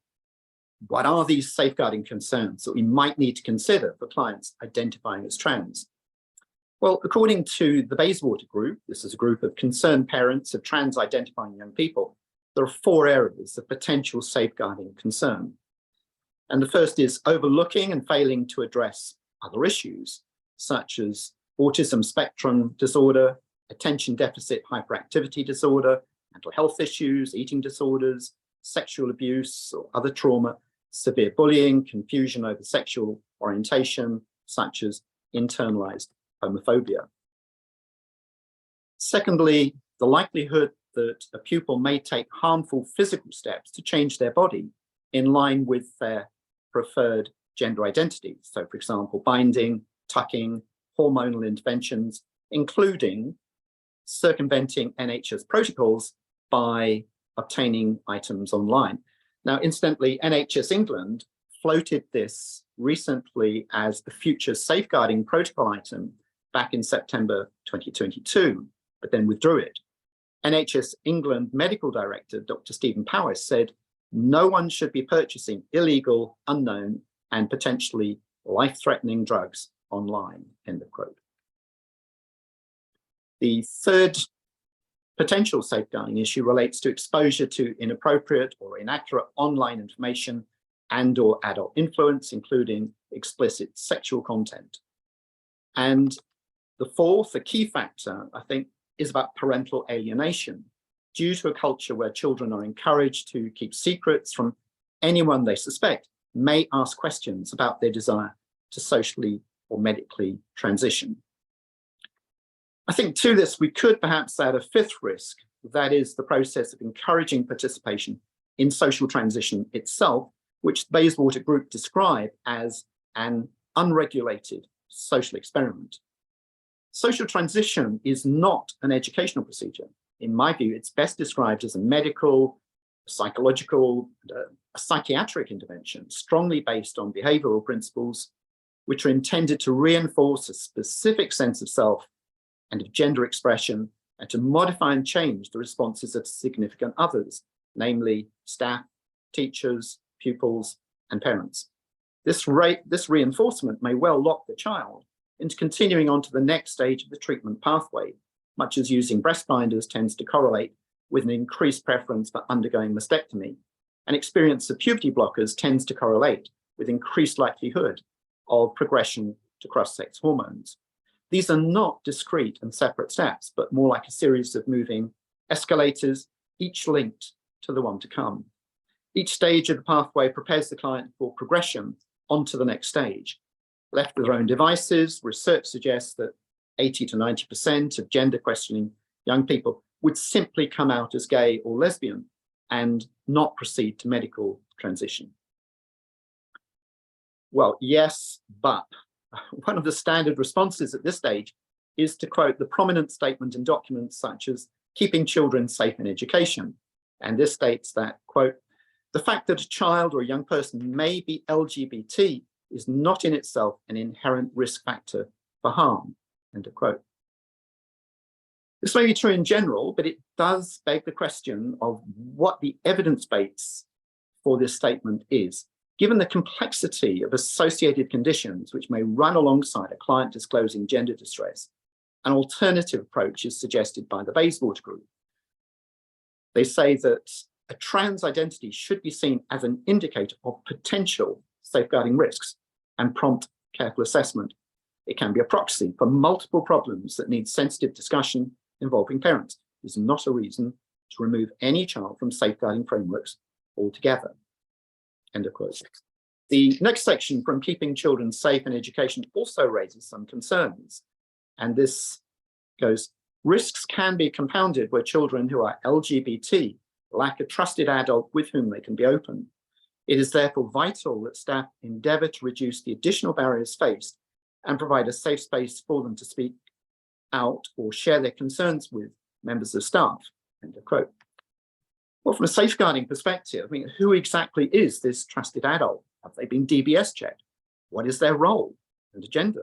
what are these safeguarding concerns that we might need to consider for clients identifying as trans? Well, according to the Bayswater Group, this is a group of concerned parents of trans-identifying young people, there are 4 areas of potential safeguarding concern. And the first is overlooking and failing to address other issues, such as autism spectrum disorder, attention deficit hyperactivity disorder, mental health issues, eating disorders, sexual abuse or other trauma, severe bullying, confusion over sexual orientation, such as internalized homophobia. Secondly, the likelihood that a pupil may take harmful physical steps to change their body in line with their preferred gender identity. So, for example, binding, tucking, hormonal interventions, including circumventing NHS protocols by obtaining items online. Now, incidentally, NHS England floated this recently as a future safeguarding protocol item back in September 2022, but then withdrew it. NHS England Medical Director, Dr. Stephen Powis, said, "No one should be purchasing illegal, unknown, and potentially life-threatening drugs online," end of quote. The third potential safeguarding issue relates to exposure to inappropriate or inaccurate online information and/or adult influence, including explicit sexual content. And the fourth, a key factor, I think, is about parental alienation, due to a culture where children are encouraged to keep secrets from anyone they suspect may ask questions about their desire to socially or medically transition. I think to this, we could perhaps add a fifth risk, that is the process of encouraging participation in social transition itself, which the Bayswater Group describe as an unregulated social experiment. Social transition is not an educational procedure. In my view, it's best described as a medical, psychological, a psychiatric intervention, strongly based on behavioral principles, which are intended to reinforce a specific sense of self and of gender expression, and to modify and change the responses of significant others, namely staff, teachers, pupils, and parents. This reinforcement may well lock the child into continuing on to the next stage of the treatment pathway, much as using breast binders tends to correlate with an increased preference for undergoing mastectomy, and experience of puberty blockers tends to correlate with increased likelihood of progression to cross-sex hormones. These are not discrete and separate steps, but more like a series of moving escalators, each linked to the one to come. Each stage of the pathway prepares the client for progression onto the next stage. Left with their own devices, research suggests that 80 to 90% of gender questioning young people would simply come out as gay or lesbian and not proceed to medical transition. Well, yes, but one of the standard responses at this stage is to quote the prominent statement in documents such as Keeping Children Safe in Education. And this states that, quote, the fact that a child or a young person may be LGBT is not in itself an inherent risk factor for harm, end of quote. This may be true in general, but it does beg the question of what the evidence base for this statement is, given the complexity of associated conditions which may run alongside a client disclosing gender distress. An alternative approach is suggested by the Bayswater Group. They say that a trans identity should be seen as an indicator of potential safeguarding risks and prompt careful assessment. It can be a proxy for multiple problems that need sensitive discussion involving parents. It is not a reason to remove any child from safeguarding frameworks altogether. End of quote. The next section, from Keeping Children Safe in Education, also raises some concerns. And this goes, risks can be compounded where children who are LGBT lack a trusted adult with whom they can be open. It is therefore vital that staff endeavour to reduce the additional barriers faced and provide a safe space for them to speak out or share their concerns with members of staff, end of quote. Well, from a safeguarding perspective, I mean, who exactly is this trusted adult? Have they been DBS checked? What is their role and agenda?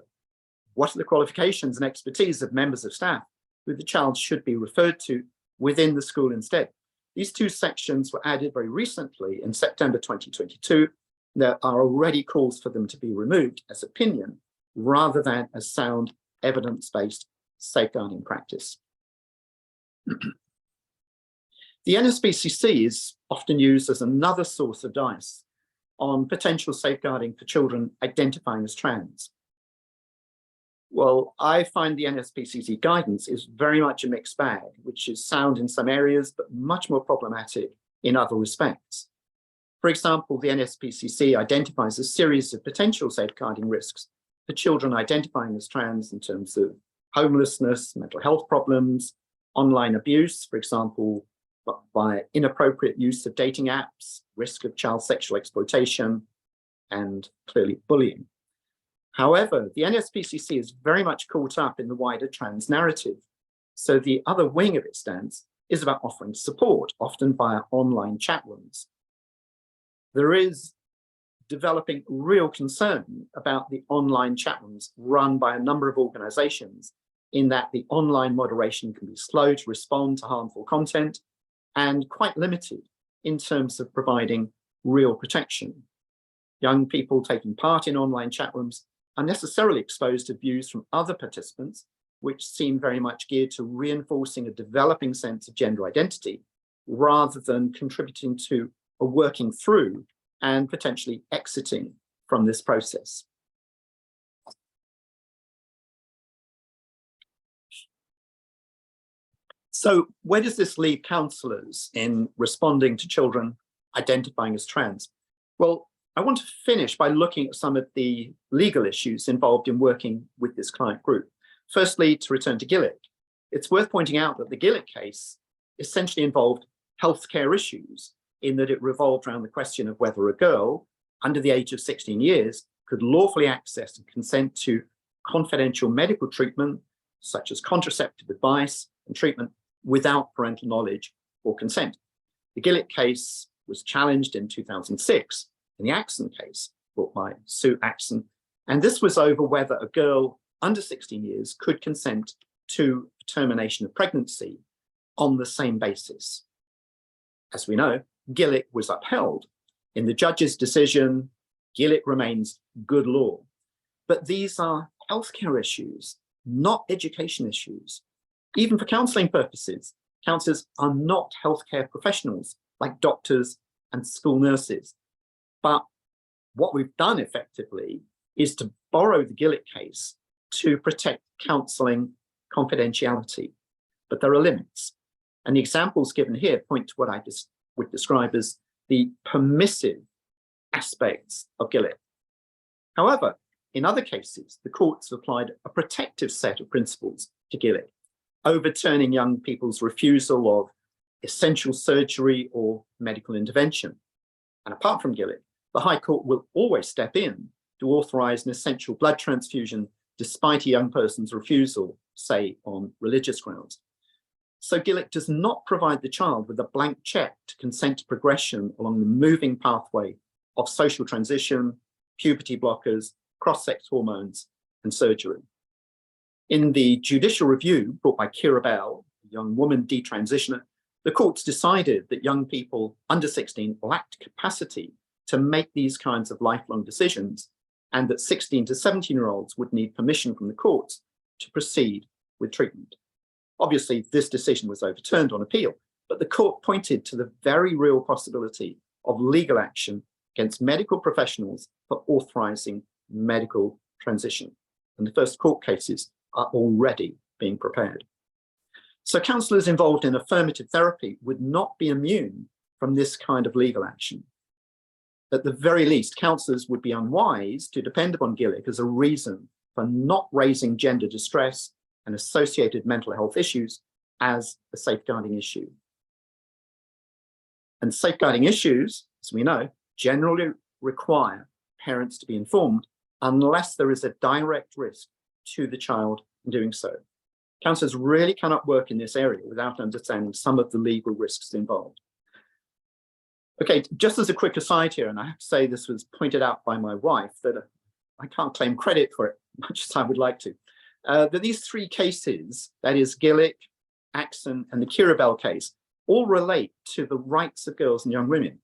What are the qualifications and expertise of members of staff who the child should be referred to within the school instead? These two sections were added very recently in September 2022. There are already calls for them to be removed as opinion rather than as sound evidence-based safeguarding practice. The NSPCC is often used as another source of advice on potential safeguarding for children identifying as trans. Well, I find the NSPCC guidance is very much a mixed bag, which is sound in some areas, but much more problematic in other respects. For example, the NSPCC identifies a series of potential safeguarding risks for children identifying as trans in terms of homelessness, mental health problems, online abuse, for example, by inappropriate use of dating apps, risk of child sexual exploitation, and clearly bullying. However, the NSPCC is very much caught up in the wider trans narrative. So the other wing of its stance is about offering support, often via online chat rooms. There is developing real concern about the online chat rooms run by a number of organizations, in that the online moderation can be slow to respond to harmful content and quite limited in terms of providing real protection. Young people taking part in online chat rooms are necessarily exposed to views from other participants which seem very much geared to reinforcing a developing sense of gender identity rather than contributing to a working through and potentially exiting from this process. So where does this leave counsellors in responding to children identifying as trans? Well, I want to finish by looking at some of the legal issues involved in working with this client group. Firstly, to return to Gillick, it's worth pointing out that the Gillick case essentially involved healthcare issues in that it revolved around the question of whether a girl under the age of 16 years could lawfully access and consent to confidential medical treatment, such as contraceptive advice and treatment, without parental knowledge or consent. The Gillick case was challenged in 2006 in the Axon case brought by Sue Axon, and this was over whether a girl under 16 years could consent to termination of pregnancy on the same basis. As we know, Gillick was upheld. In the judge's decision, Gillick remains good law. But these are healthcare issues, not education issues. Even for counselling purposes, counsellors are not healthcare professionals like doctors and school nurses. But what we've done effectively is to borrow the Gillick case to protect counselling confidentiality. But there are limits. And the examples given here point to what I would describe as the permissive aspects of Gillick. However, in other cases, the courts have applied a protective set of principles to Gillick, overturning young people's refusal of essential surgery or medical intervention. And apart from Gillick, the High Court will always step in to authorise an essential blood transfusion despite a young person's refusal, say on religious grounds. So Gillick does not provide the child with a blank check to consent to progression along the moving pathway of social transition, puberty blockers, cross-sex hormones, and surgery. In the judicial review brought by Kira Bell, a young woman detransitioner, the courts decided that young people under 16 lacked capacity to make these kinds of lifelong decisions, and that 16 to 17-year-olds would need permission from the courts to proceed with treatment. Obviously, this decision was overturned on appeal, but the court pointed to the very real possibility of legal action against medical professionals for authorising medical transition. And the first court cases are already being prepared. So counsellors involved in affirmative therapy would not be immune from this kind of legal action. At the very least, counsellors would be unwise to depend upon Gillick as a reason for not raising gender distress and associated mental health issues as a safeguarding issue. And safeguarding issues, as we know, generally require parents to be informed unless there is a direct risk to the child in doing so. Counsellors really cannot work in this area without understanding some of the legal risks involved. Okay, just as a quick aside here, and I have to say this was pointed out by my wife, that I can't claim credit for it, much as I would like to, that these three cases, that is Gillick, Axon, and the Kira Bell case, all relate to the rights of girls and young women.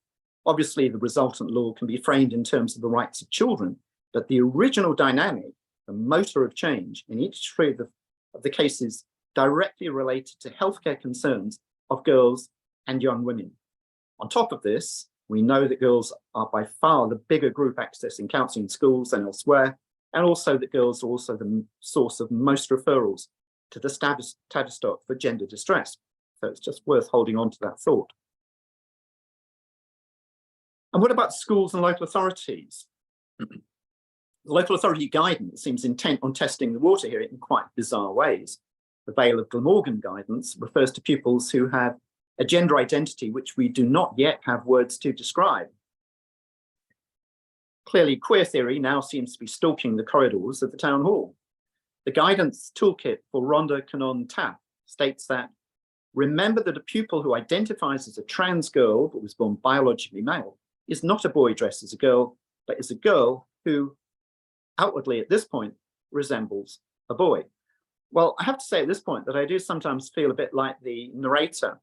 Obviously, the resultant law can be framed in terms of the rights of children, but the original dynamic, the motor of change in each three of the cases directly related to healthcare concerns of girls and young women. On top of this, we know that girls are by far the bigger group accessing counselling in schools and elsewhere, and also that girls are also the source of most referrals to the Tavistock for gender distress. So it's just worth holding on to that thought. And what about schools and local authorities? The local authority guidance seems intent on testing the water here in quite bizarre ways. The Vale of Glamorgan guidance refers to pupils who have a gender identity which we do not yet have words to describe. Clearly, queer theory now seems to be stalking the corridors of the town hall. The guidance toolkit for Rhonda Cannon Tapp states that, remember that a pupil who identifies as a trans girl but was born biologically male is not a boy dressed as a girl, but is a girl who outwardly at this point resembles a boy. Well, I have to say at this point that I do sometimes feel a bit like the narrator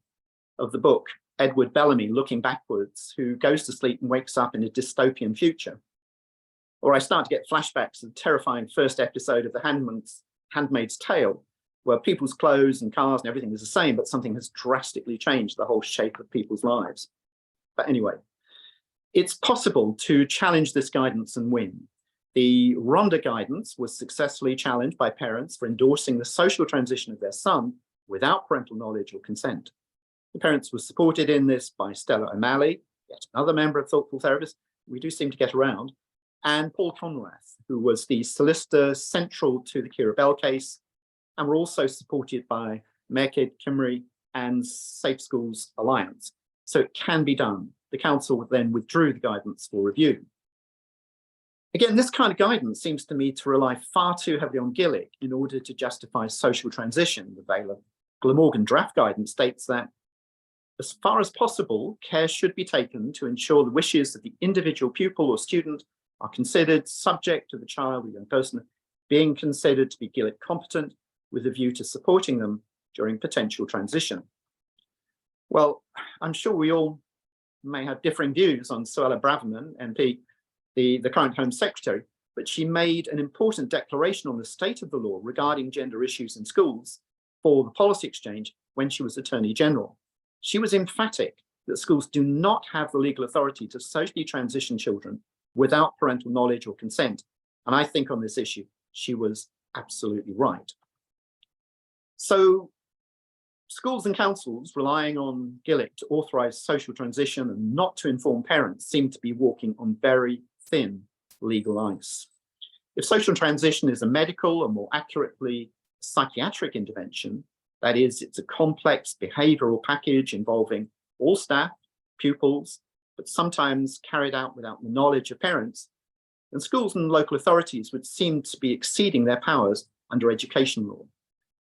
of the book, Edward Bellamy, Looking Backwards, who goes to sleep and wakes up in a dystopian future. Or I start to get flashbacks of the terrifying first episode of The Handmaid's Tale, where people's clothes and cars and everything is the same, but something has drastically changed the whole shape of people's lives. But anyway, it's possible to challenge this guidance and win. The Rhondda guidance was successfully challenged by parents for endorsing the social transition of their son without parental knowledge or consent. The parents were supported in this by Stella O'Malley, yet another member of Thoughtful Therapists, we do seem to get around, and Paul Conrath, who was the solicitor central to the Keira Bell case, and were also supported by Merched Cymru and Safe Schools Alliance. So it can be done. The council then withdrew the guidance for review. Again, this kind of guidance seems to me to rely far too heavily on Gillick in order to justify social transition. The Vale of Glamorgan draft guidance states that as far as possible, care should be taken to ensure the wishes of the individual pupil or student are considered, subject to the child or young person being considered to be Gillick competent with a view to supporting them during potential transition. Well, I'm sure we all may have differing views on Suella Braverman, MP, the current Home Secretary, but she made an important declaration on the state of the law regarding gender issues in schools for the Policy Exchange when she was Attorney General. She was emphatic that schools do not have the legal authority to socially transition children without parental knowledge or consent. And I think on this issue, she was absolutely right. So schools and councils relying on Gillick to authorise social transition and not to inform parents seem to be walking on very thin legal ice. If social transition is a medical, or more accurately, psychiatric intervention, that is, it's a complex behavioural package involving all staff, pupils, but sometimes carried out without the knowledge of parents, then schools and local authorities would seem to be exceeding their powers under education law.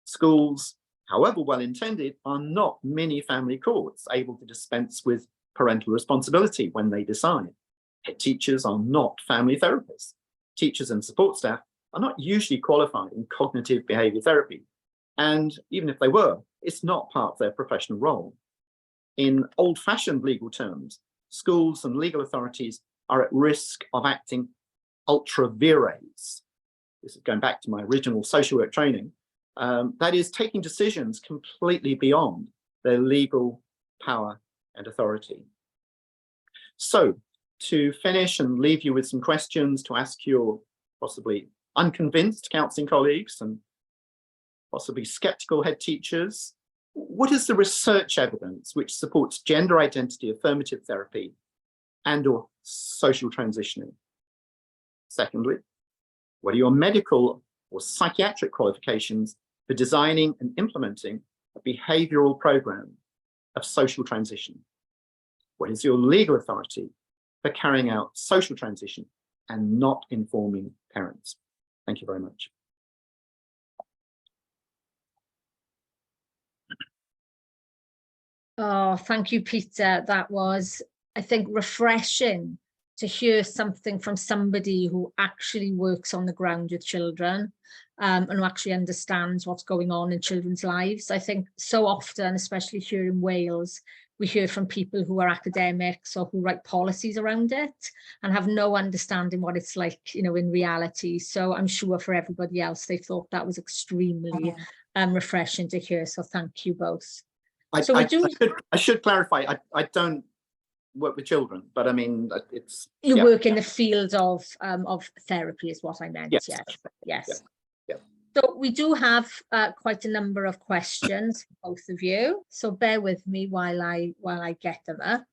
Schools, however well-intended, are not mini family courts able to dispense with parental responsibility when they decide. Head teachers are not family therapists. Teachers and support staff are not usually qualified in cognitive behaviour therapy. And even if they were, it's not part of their professional role. In old-fashioned legal terms, schools and legal authorities are at risk of acting ultra vires. This is going back to my original social work training. That is, taking decisions completely beyond their legal power and authority. So, to finish and leave you with some questions to ask your possibly unconvinced counselling colleagues and possibly sceptical head teachers, what is the research evidence which supports gender identity affirmative therapy and or social transitioning? Secondly, what are your medical or psychiatric qualifications for designing and implementing a behavioural programme of social transition? What is your legal authority for carrying out social transition and not informing parents? Thank you very much. Oh, thank you, Peter. That was, I think, refreshing to hear something from somebody who actually works on the ground with children and who actually understands what's going on in children's lives. I think so often, especially here in Wales, we hear from people who are academics or who write policies around it and have no understanding what it's like, you know, in reality. So I'm sure for everybody else, they thought that was extremely refreshing to hear. So thank you both. I should clarify, I don't work with children, but I mean, it's... You work in the field of therapy is what I meant, yes. Yes. Yeah. So we do have quite a number of questions for both of you, so bear with me while I get them up.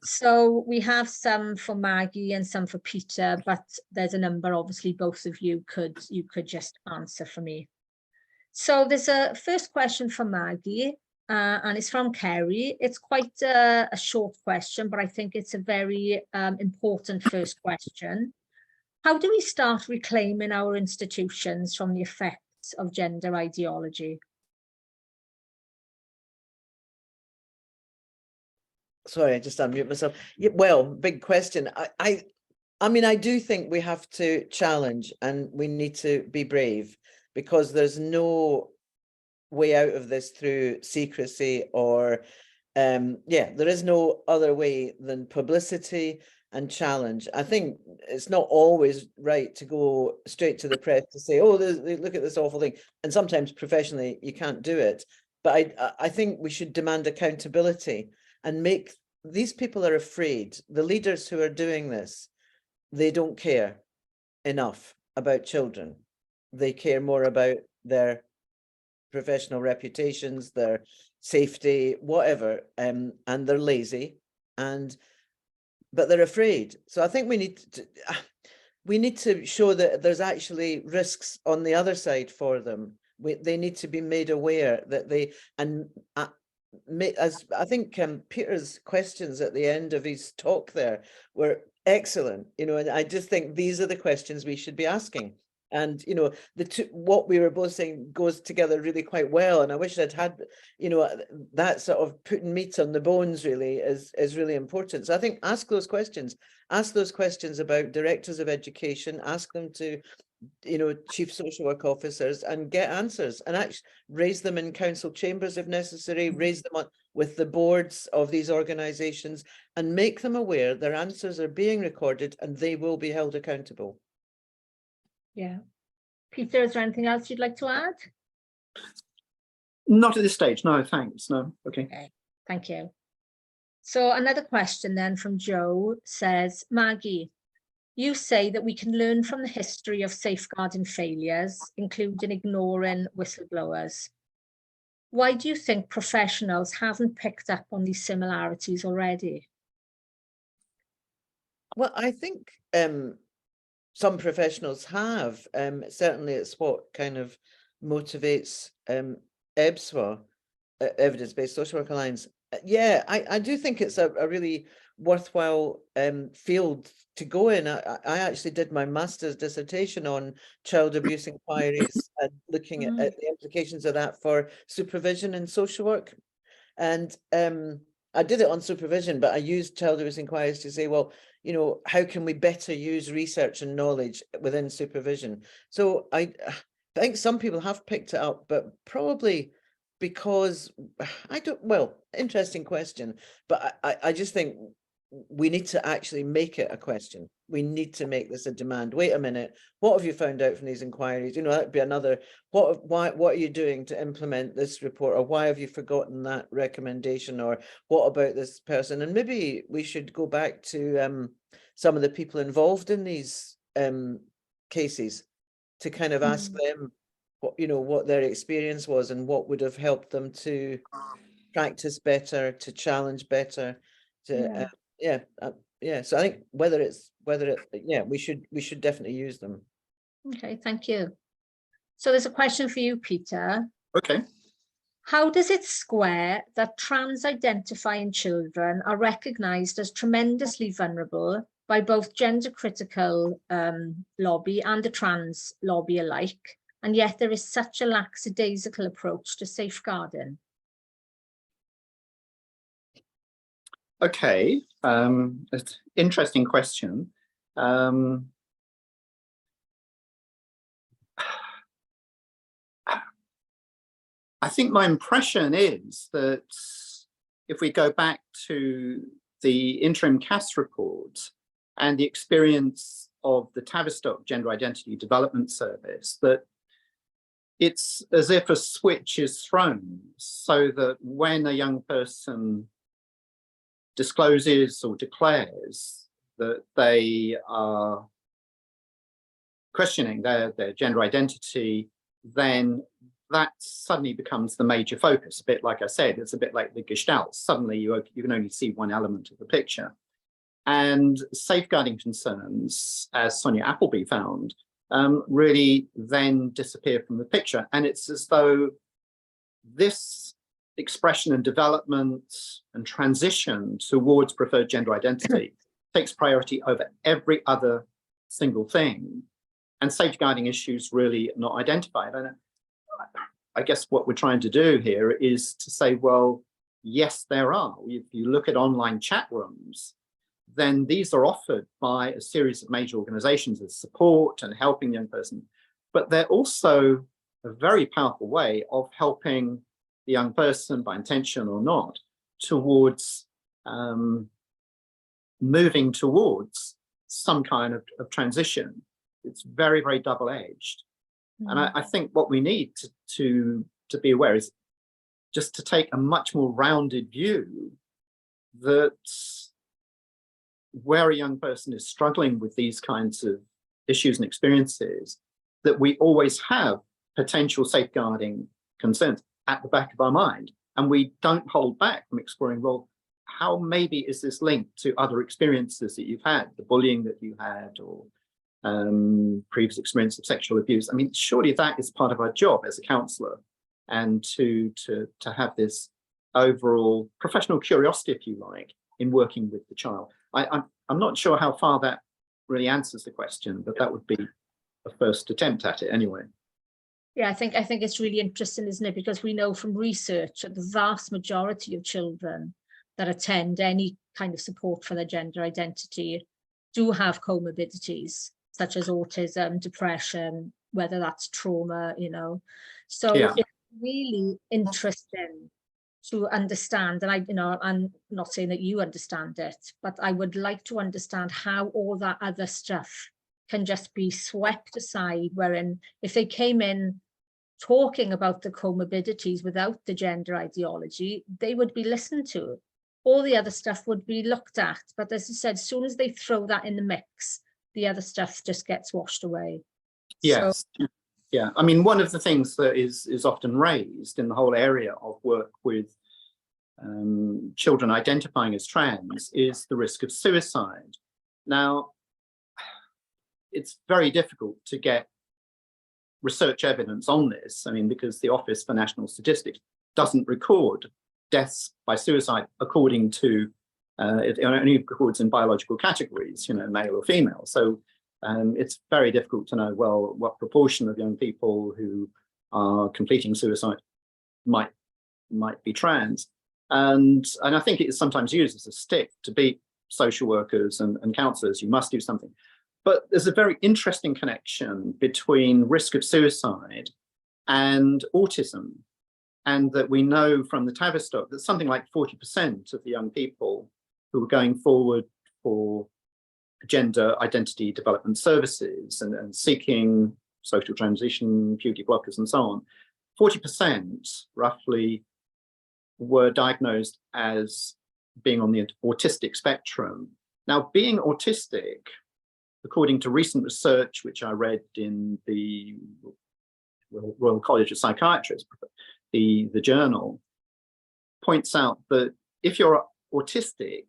So we have some for Maggie and some for Peter, but there's a number obviously both of you could just answer for me. So there's a first question for Maggie. And it's from Kerry. It's quite a short question, but I think it's a very important first question. How do we start reclaiming our institutions from the effects of gender ideology? Sorry, I just unmute myself. Yeah, well, big question. I mean, I do think we have to challenge and we need to be brave, because there's no way out of this through secrecy or there is no other way than publicity, and challenge. I think it's not always right to go straight to the press to say, oh, look at this awful thing. And sometimes professionally you can't do it. But I think we should demand accountability and make, these people are afraid. The leaders who are doing this, they don't care enough about children. They care more about their professional reputations, their safety, whatever, and they're lazy, but they're afraid. So I think we need to show that there's actually risks on the other side for them. They need to be made aware that they, and as I think Peter's questions at the end of his talk there were excellent, you know, and I just think these are the questions we should be asking. And, you know, what we were both saying goes together really quite well. And I wish I'd had, you know, that sort of putting meat on the bones really is really important. So I think ask those questions about directors of education, ask them to, you know, chief social work officers, and get answers, and actually raise them in council chambers if necessary, raise them with the boards of these organizations, and make them aware their answers are being recorded and they will be held accountable. Yeah. Peter, is there anything else you'd like to add? Not at this stage, no, thanks, no, okay. Okay, thank you. So another question then from Joe says, Maggie, you say that we can learn from the history of safeguarding failures, including ignoring whistleblowers. Why do you think professionals haven't picked up on these similarities already? Well, I think some professionals have. Certainly it's what kind of motivates EBSWA, Evidence-Based Social Work Alliance. Yeah, I do think it's a really worthwhile field to go in. I actually did my master's dissertation on child abuse inquiries and looking at the implications of that for supervision in social work. And I did it on supervision, but I used child abuse inquiries to say, well, you know, how can we better use research and knowledge within supervision? So I think some people have picked it up, but probably because interesting question, but I just think we need to actually make it a question. We need to make this a demand. Wait a minute, what have you found out from these inquiries? You know, that'd be another, what are you doing to implement this report? Or why have you forgotten that recommendation? Or what about this person? And maybe we should go back to some of the people involved in these cases to kind of ask them what, you know, what their experience was and what would have helped them to practice better, to challenge better, to so I think we should definitely use them. Okay, thank you. So there's a question for you, Peter. Okay. How does it square that trans identifying children are recognized as tremendously vulnerable by both gender critical lobby and the trans lobby alike, and yet there is such a lackadaisical approach to safeguarding? Okay, it's interesting question. I think my impression is that if we go back to the interim CAS report and the experience of the Tavistock Gender Identity Development Service, that it's as if a switch is thrown so that when a young person discloses or declares that they are questioning their gender identity, then that suddenly becomes the major focus. A bit like I said, it's a bit like the Gestalt. Suddenly you can only see one element of the picture. And safeguarding concerns, as Sonia Appleby found, really then disappear from the picture. And it's as though this expression and development and transition towards preferred gender identity takes priority over every other single thing, and safeguarding issues really not identified. And I guess what we're trying to do here is to say, well, yes, there are. If you look at online chat rooms, then these are offered by a series of major organizations as support and helping the young person, but they're also a very powerful way of helping the young person, by intention or not, towards moving towards some kind of transition. It's very, very double-edged. And I think what we need to be aware is just to take a much more rounded view that where a young person is struggling with these kinds of issues and experiences, that we always have potential safeguarding concerns at the back of our mind. And we don't hold back from exploring, well, how maybe is this linked to other experiences that you've had, the bullying that you had, or previous experience of sexual abuse. I mean, surely that is part of our job as a counsellor, and to have this overall professional curiosity, if you like, in working with the child. I'm not sure how far that really answers the question, but that would be a first attempt at it anyway. Yeah, I think it's really interesting, isn't it? Because we know from research that the vast majority of children that attend any kind of support for their gender identity do have comorbidities, such as autism, depression, whether that's trauma, you know. So Yeah. it's really interesting to understand, and I'm not saying that you understand it, but I would like to understand how all that other stuff can just be swept aside, wherein if they came in talking about the comorbidities without the gender ideology, they would be listened to. All the other stuff would be looked at. But as I said, as soon as they throw that in the mix, the other stuff just gets washed away. Yes. So, yeah. I mean, one of the things that is often raised in the whole area of work with children identifying as trans is the risk of suicide. Now, it's very difficult to get research evidence on this. I mean, because the Office for National Statistics doesn't record deaths by suicide according to, it only records in biological categories, you know, male or female. So it's very difficult to know, well, what proportion of young people who are completing suicide might be trans. And I think it is sometimes used as a stick to beat social workers and counsellors. You must do something. But there's a very interesting connection between risk of suicide and autism. And that we know from the Tavistock that something like 40% of the young people who are going forward for gender identity development services and seeking social transition, puberty blockers and so on, 40% roughly were diagnosed as being on the autistic spectrum. Now, being autistic, according to recent research, which I read in the Royal College of Psychiatrists, the journal, points out that if you're autistic,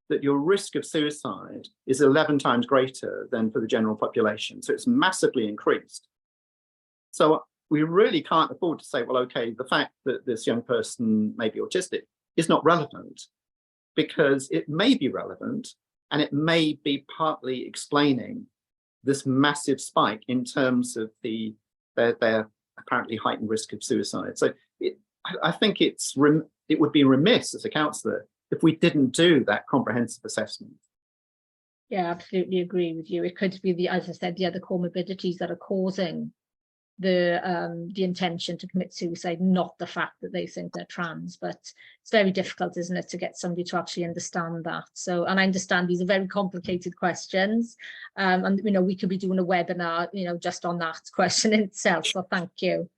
that your risk of suicide is 11 times greater than for the general population. So it's massively increased. So we really can't afford to say, well, okay, the fact that this young person may be autistic is not relevant, because it may be relevant and it may be partly explaining this massive spike in terms of their apparently heightened risk of suicide. So I think it would be remiss as a counsellor if we didn't do that comprehensive assessment. Yeah, absolutely agree with you. It could be as I said, the other comorbidities that are causing the intention to commit suicide, not the fact that they think they're trans. But it's very difficult, isn't it, to get somebody to actually understand that. So, and I understand these are very complicated questions, and you know, we could be doing a webinar, you know, just on that question in itself. So thank you.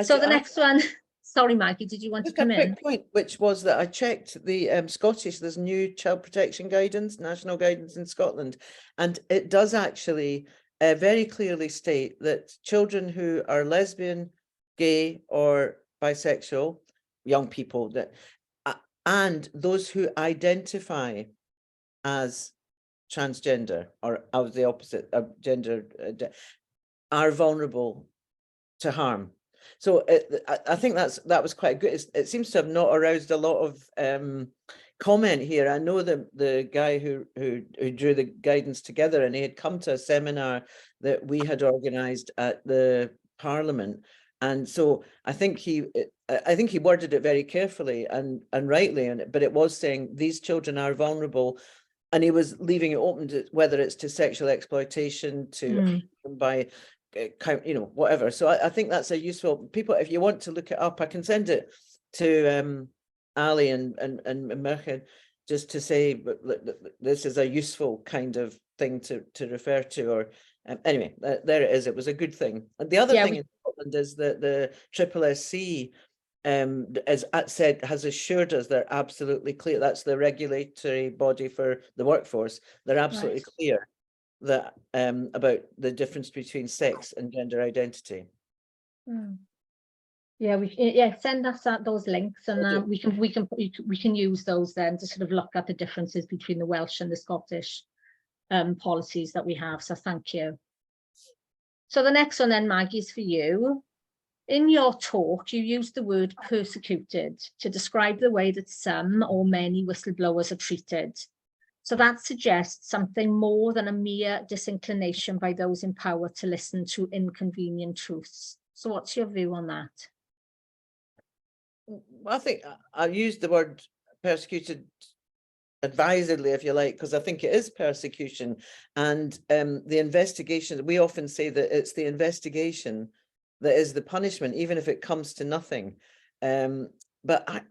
So the next one. Sorry, Maggie, did you want to come in? Just a quick point, which was that I checked the Scottish, there's new child protection guidance, national guidance in Scotland, and it does actually very clearly state that children who are lesbian, gay or bisexual, young people, that and those who identify as transgender or of the opposite of gender are vulnerable to harm. So I think that was quite good. It seems to have not aroused a lot of comment here. I know the guy who drew the guidance together, and he had come to a seminar that we had organised at the Parliament, and so I think he worded it very carefully and rightly, but it was saying these children are vulnerable, and he was leaving it open to whether it's to sexual exploitation, to by you know, whatever. So I think that's a useful, people, if you want to look it up, I can send it to Ali and Merched. just to say, but this is a useful kind of thing to refer to, or anyway, there it is. It was a good thing. And the other thing in Scotland is that the SSSC as said, has assured us they're absolutely clear. That's the regulatory body for the workforce. They're absolutely clear that about the difference between sex and gender identity. Yeah, send us those links, and we can use those then to sort of look at the differences between the Welsh and the Scottish policies that we have. So thank you. So the next one then, Maggie, is for you. In your talk, you used the word persecuted to describe the way that some or many whistleblowers are treated. So that suggests something more than a mere disinclination by those in power to listen to inconvenient truths. So what's your view on that? Well, I think I used the word persecuted advisedly, if you like, because I think it is persecution. And the investigation, we often say that it's the investigation that is the punishment, even if it comes to nothing. But I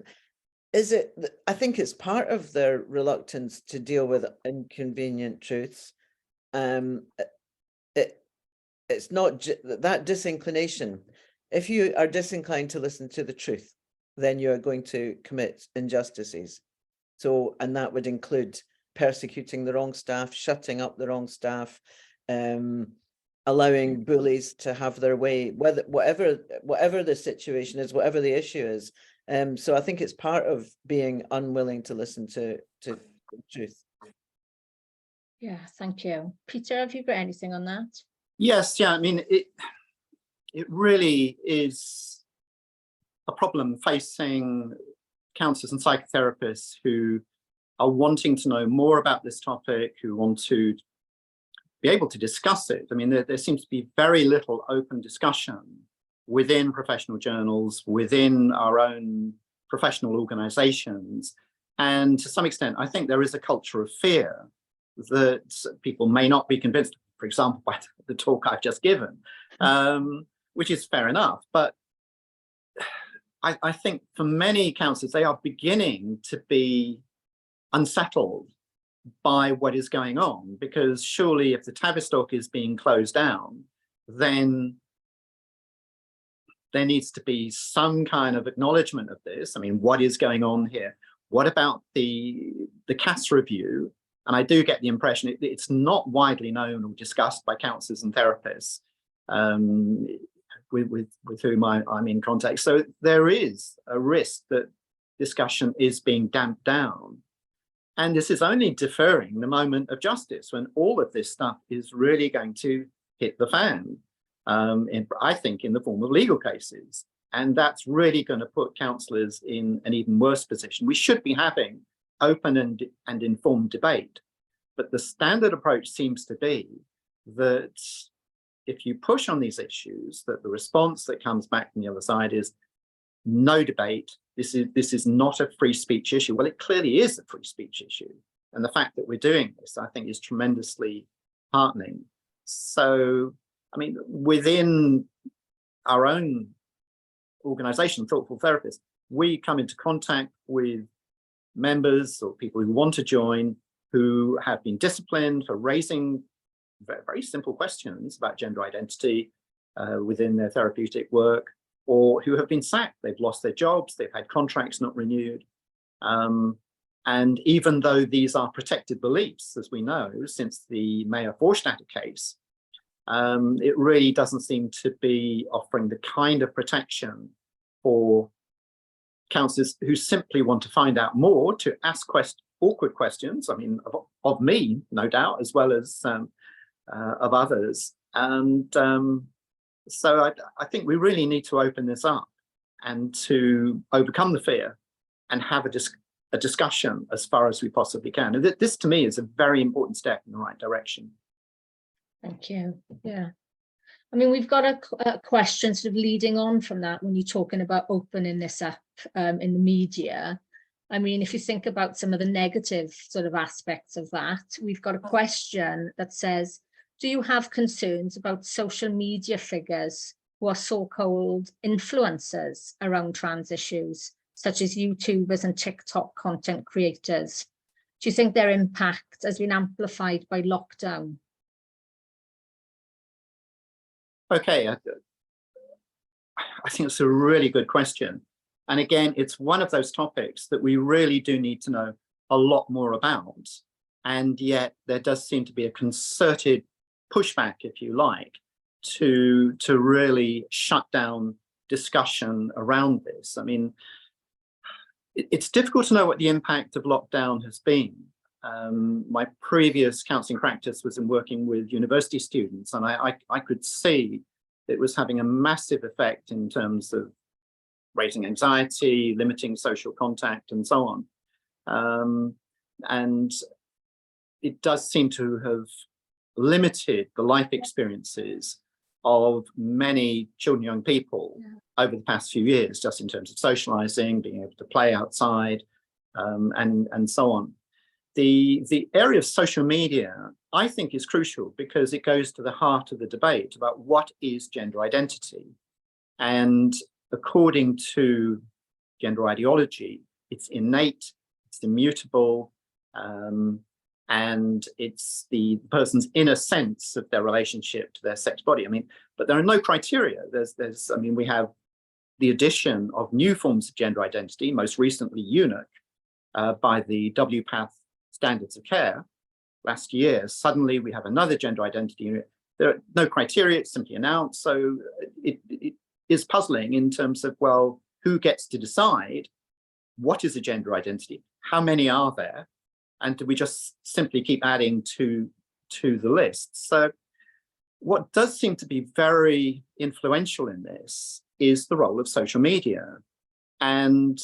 think it's part of their reluctance to deal with inconvenient truths. It's not that disinclination. If you are disinclined to listen to the truth, then you are going to commit injustices. So, and that would include persecuting the wrong staff, shutting up the wrong staff, allowing bullies to have their way, whatever the situation is, whatever the issue is. So I think it's part of being unwilling to listen to the truth. Yeah, thank you. Peter, have you got anything on that? Yes, yeah, I mean, it really is a problem facing counsellors and psychotherapists who are wanting to know more about this topic, who want to be able to discuss it. I mean, there seems to be very little open discussion within professional journals, within our own professional organizations. And to some extent, I think there is a culture of fear that people may not be convinced, for example, by the talk I've just given, which is fair enough. But I think for many counsellors, they are beginning to be unsettled by what is going on, because surely if the Tavistock is being closed down, then there needs to be some kind of acknowledgement of this. I mean, what is going on here? What about the Cass review? And I do get the impression it's not widely known or discussed by counsellors and therapists with whom I'm in contact. So there is a risk that discussion is being damped down. And this is only deferring the moment of justice, when all of this stuff is really going to hit the fan, I think in the form of legal cases. And that's really going to put counsellors in an even worse position. We should be having open and informed debate. But the standard approach seems to be that if you push on these issues, that the response that comes back from the other side is no debate. This is not a free speech issue. Well, it clearly is a free speech issue. And the fact that we're doing this, I think, is tremendously heartening. So, I mean, within our own organization, Thoughtful Therapists, we come into contact with members or people who want to join, who have been disciplined for raising very, very simple questions about gender identity within their therapeutic work, or who have been sacked. They've lost their jobs, they've had contracts not renewed. And even though these are protected beliefs, as we know, since the Mayor Vorstatter case, it really doesn't seem to be offering the kind of protection for counsellors who simply want to find out more, to ask awkward questions, I mean, of me, no doubt, as well as of others. And so I think we really need to open this up and to overcome the fear and have a discussion as far as we possibly can. And this, to me, is a very important step in the right direction. Thank you. Yeah. I mean, we've got a question sort of leading on from that when you're talking about opening this up in the media. I mean, if you think about some of the negative sort of aspects of that, we've got a question that says, do you have concerns about social media figures who are so-called influencers around trans issues, such as YouTubers and TikTok content creators, Do you think their impact has been amplified by lockdown? Okay, I think it's a really good question. And again, it's one of those topics that we really do need to know a lot more about. And yet there does seem to be a concerted pushback, if you like, to really shut down discussion around this. I mean, it's difficult to know what the impact of lockdown has been. My previous counselling practice was in working with university students, and I could see it was having a massive effect in terms of raising anxiety, limiting social contact, and so on. And it does seem to have limited the life experiences of many children, young people over the past few years, just in terms of socializing, being able to play outside, and so on. The area of social media, I think, is crucial because it goes to the heart of the debate about what is gender identity. And according to gender ideology, it's innate, it's immutable, and it's the person's inner sense of their relationship to their sex body. I mean, but there are no criteria. I mean, we have the addition of new forms of gender identity, most recently eunuch, by the WPATH standards of care last year. Suddenly we have another gender identity unit. There are no criteria, it's simply announced. So it is puzzling in terms of, well, who gets to decide what is a gender identity? How many are there? And do we just simply keep adding to the list? So what does seem to be very influential in this is the role of social media. And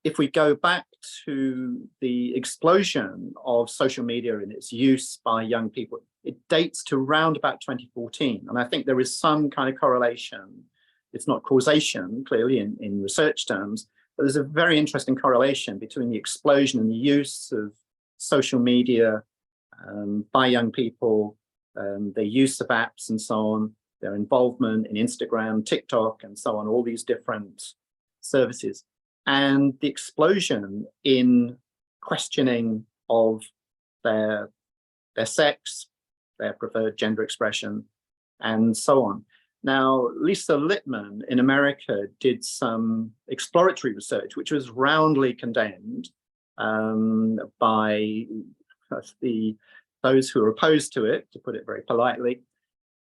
if we go back to the explosion of social media and its use by young people, it dates to around about 2014. And I think there is some kind of correlation. It's not causation, clearly, in research terms, but there's a very interesting correlation between the explosion and the use of social media by young people, their use of apps and so on, their involvement in Instagram, TikTok, and so on, all these different services. And the explosion in questioning of their sex, their preferred gender expression, and so on. Now, Lisa Littman in America did some exploratory research, which was roundly condemned by those who are opposed to it, to put it very politely.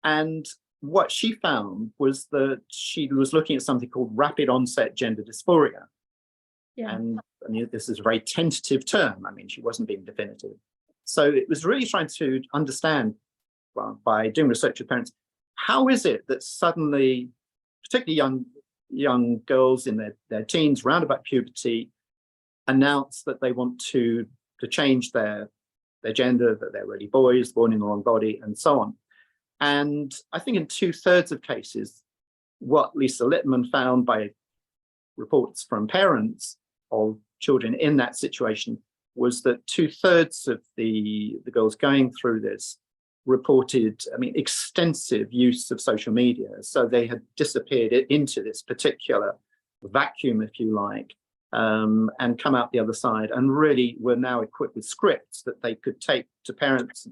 And what she found was that she was looking at something called rapid onset gender dysphoria. Yeah. And I mean, this is a very tentative term. I mean, she wasn't being definitive. So it was really trying to understand, well, by doing research with parents, how is it that suddenly, particularly young girls in their teens, round about puberty, announce that they want to change their gender, that they're really boys, born in the wrong body, and so on. And I think in 2/3 of cases, what Lisa Littman found by reports from parents of children in that situation was that 2/3 of the girls going through this reported, I mean, extensive use of social media. So they had disappeared into this particular vacuum, if you like, and come out the other side, and really were now equipped with scripts that they could take to parents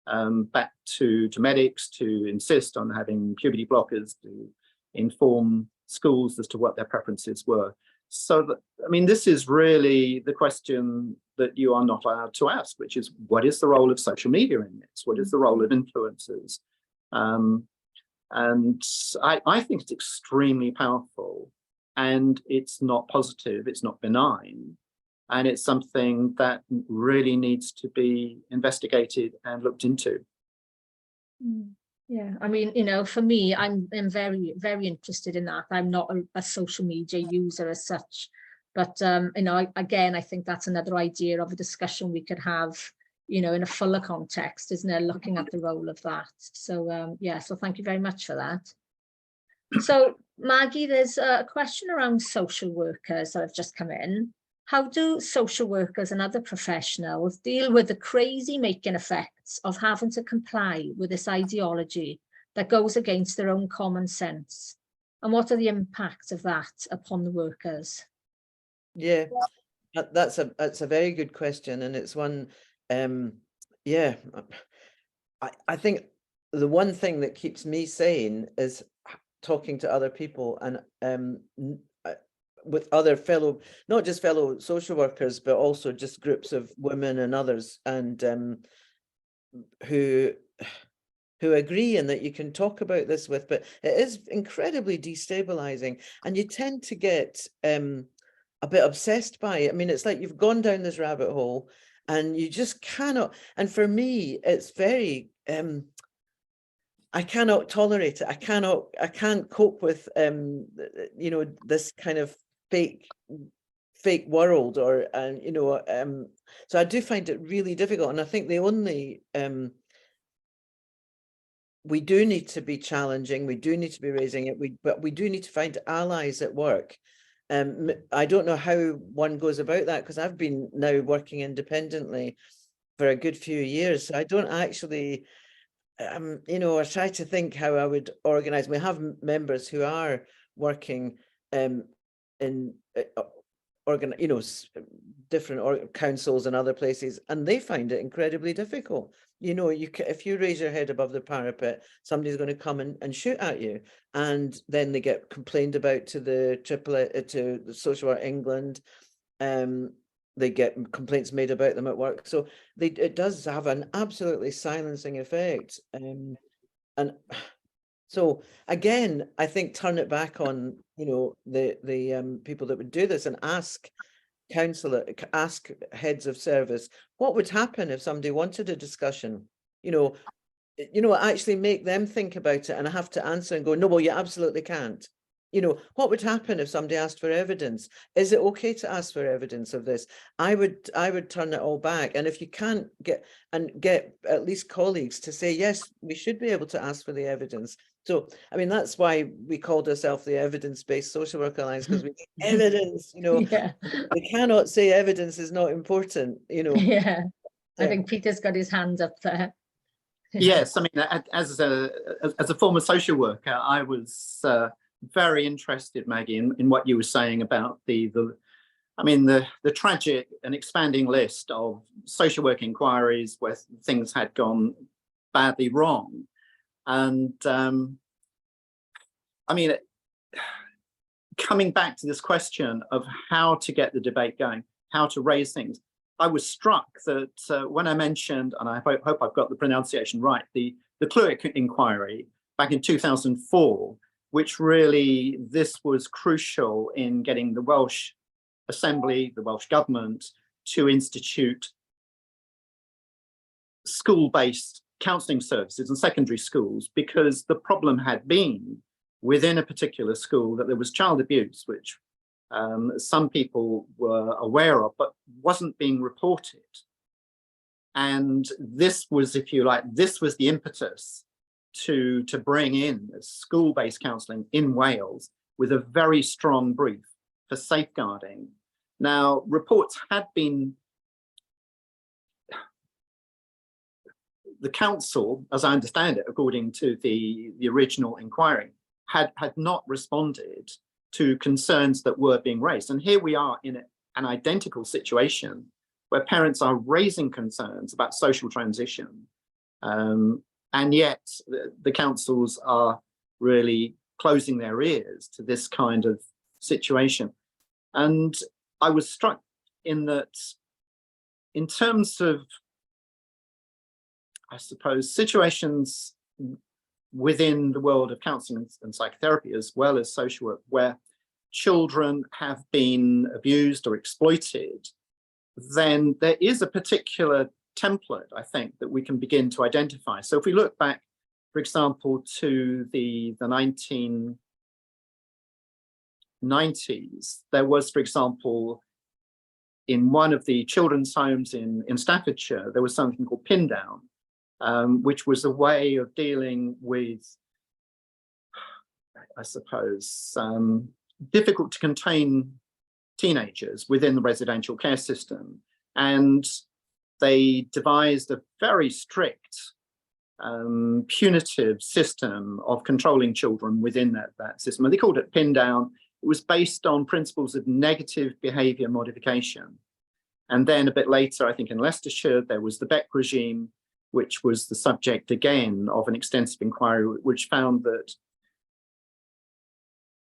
and back to medics to insist on having puberty blockers, to inform schools as to what their preferences were. So, I mean, this is really the question that you are not allowed to ask, which is, what is the role of social media in this? What is the role of influencers? And I think it's extremely powerful, and it's not positive, it's not benign, and it's something that really needs to be investigated and looked into. Yeah, I mean, you know, for me, I'm very, very interested in that. I'm not a social media user as such, but you know, again, I think that's another idea of a discussion we could have, you know, in a fuller context, isn't it? Looking at the role of that. So yeah, so thank you very much for that. So Maggie, there's a question around social workers that have just come in. How do social workers and other professionals deal with the crazy making effects of having to comply with this ideology that goes against their own common sense? And what are the impacts of that upon the workers? Yeah, That's a very good question, and it's one. Yeah, I think the one thing that keeps me sane is talking to other people and with other fellow, not just fellow social workers, but also just groups of women and others, and who agree and that you can talk about this with. But it is incredibly destabilizing, and you tend to get a bit obsessed by it. I mean, it's like you've gone down this rabbit hole and you just cannot. And for me, it's very I cannot tolerate it. I can't cope with you know, this kind of fake world, or you know, so I do find it really difficult. And I think the only we do need to be challenging, we do need to be raising it, but we do need to find allies at work. I don't know how one goes about that, because I've been now working independently for a good few years, so I don't actually you know, I try to think how I would organize. We have members who are working in you know, different councils and other places, and they find it incredibly difficult. You know, if you raise your head above the parapet, somebody's going to come and shoot at you, and then they get complained about to the to the Social Work England. They get complaints made about them at work, so it does have an absolutely silencing effect. And so again, I think turn it back on, you know, the people that would do this, and ask heads of service what would happen if somebody wanted a discussion. You know, actually make them think about it, and I have to answer and go, no, well, you absolutely can't. You know, what would happen if somebody asked for evidence? Is it okay to ask for evidence of this? I would turn it all back. And if you can't get at least colleagues to say, yes, we should be able to ask for the evidence. So, I mean, that's why we called ourselves the Evidence-Based Social Work Alliance, because we need evidence, you know. Yeah. We cannot say evidence is not important, you know. Yeah. I think Peter's got his hands up there. Yes, I mean, as a former social worker, I was very interested, Maggie, in what you were saying about the tragic and expanding list of social work inquiries where things had gone badly wrong. And I mean, coming back to this question of how to get the debate going, how to raise things, I was struck that when I mentioned, and I hope I've got the pronunciation right, the Clwyd inquiry back in 2004, which really, this was crucial in getting the Welsh Assembly, the Welsh Government, to institute school-based counselling services in secondary schools, because the problem had been within a particular school that there was child abuse, which some people were aware of, but wasn't being reported. And this was, if you like, this was the impetus to bring in school-based counselling in Wales with a very strong brief for safeguarding. Now, reports had been, the council, as I understand it, according to the original inquiry, had not responded to concerns that were being raised. And here we are in an identical situation where parents are raising concerns about social transition, and yet the councils are really closing their ears to this kind of situation. And I was struck in that, in terms of, I suppose, situations within the world of counselling and psychotherapy, as well as social work, where children have been abused or exploited, then there is a particular template, I think, that we can begin to identify. So if we look back, for example, to the 1990s, there was, for example, in one of the children's homes in Staffordshire, there was something called Pin Down, which was a way of dealing with, I suppose, difficult to contain teenagers within the residential care system. And they devised a very strict punitive system of controlling children within that system. And they called it Pin Down. was based on principles of negative behaviour modification. And then a bit later, I think in Leicestershire, there was the Beck regime, which was the subject again of an extensive inquiry, which found that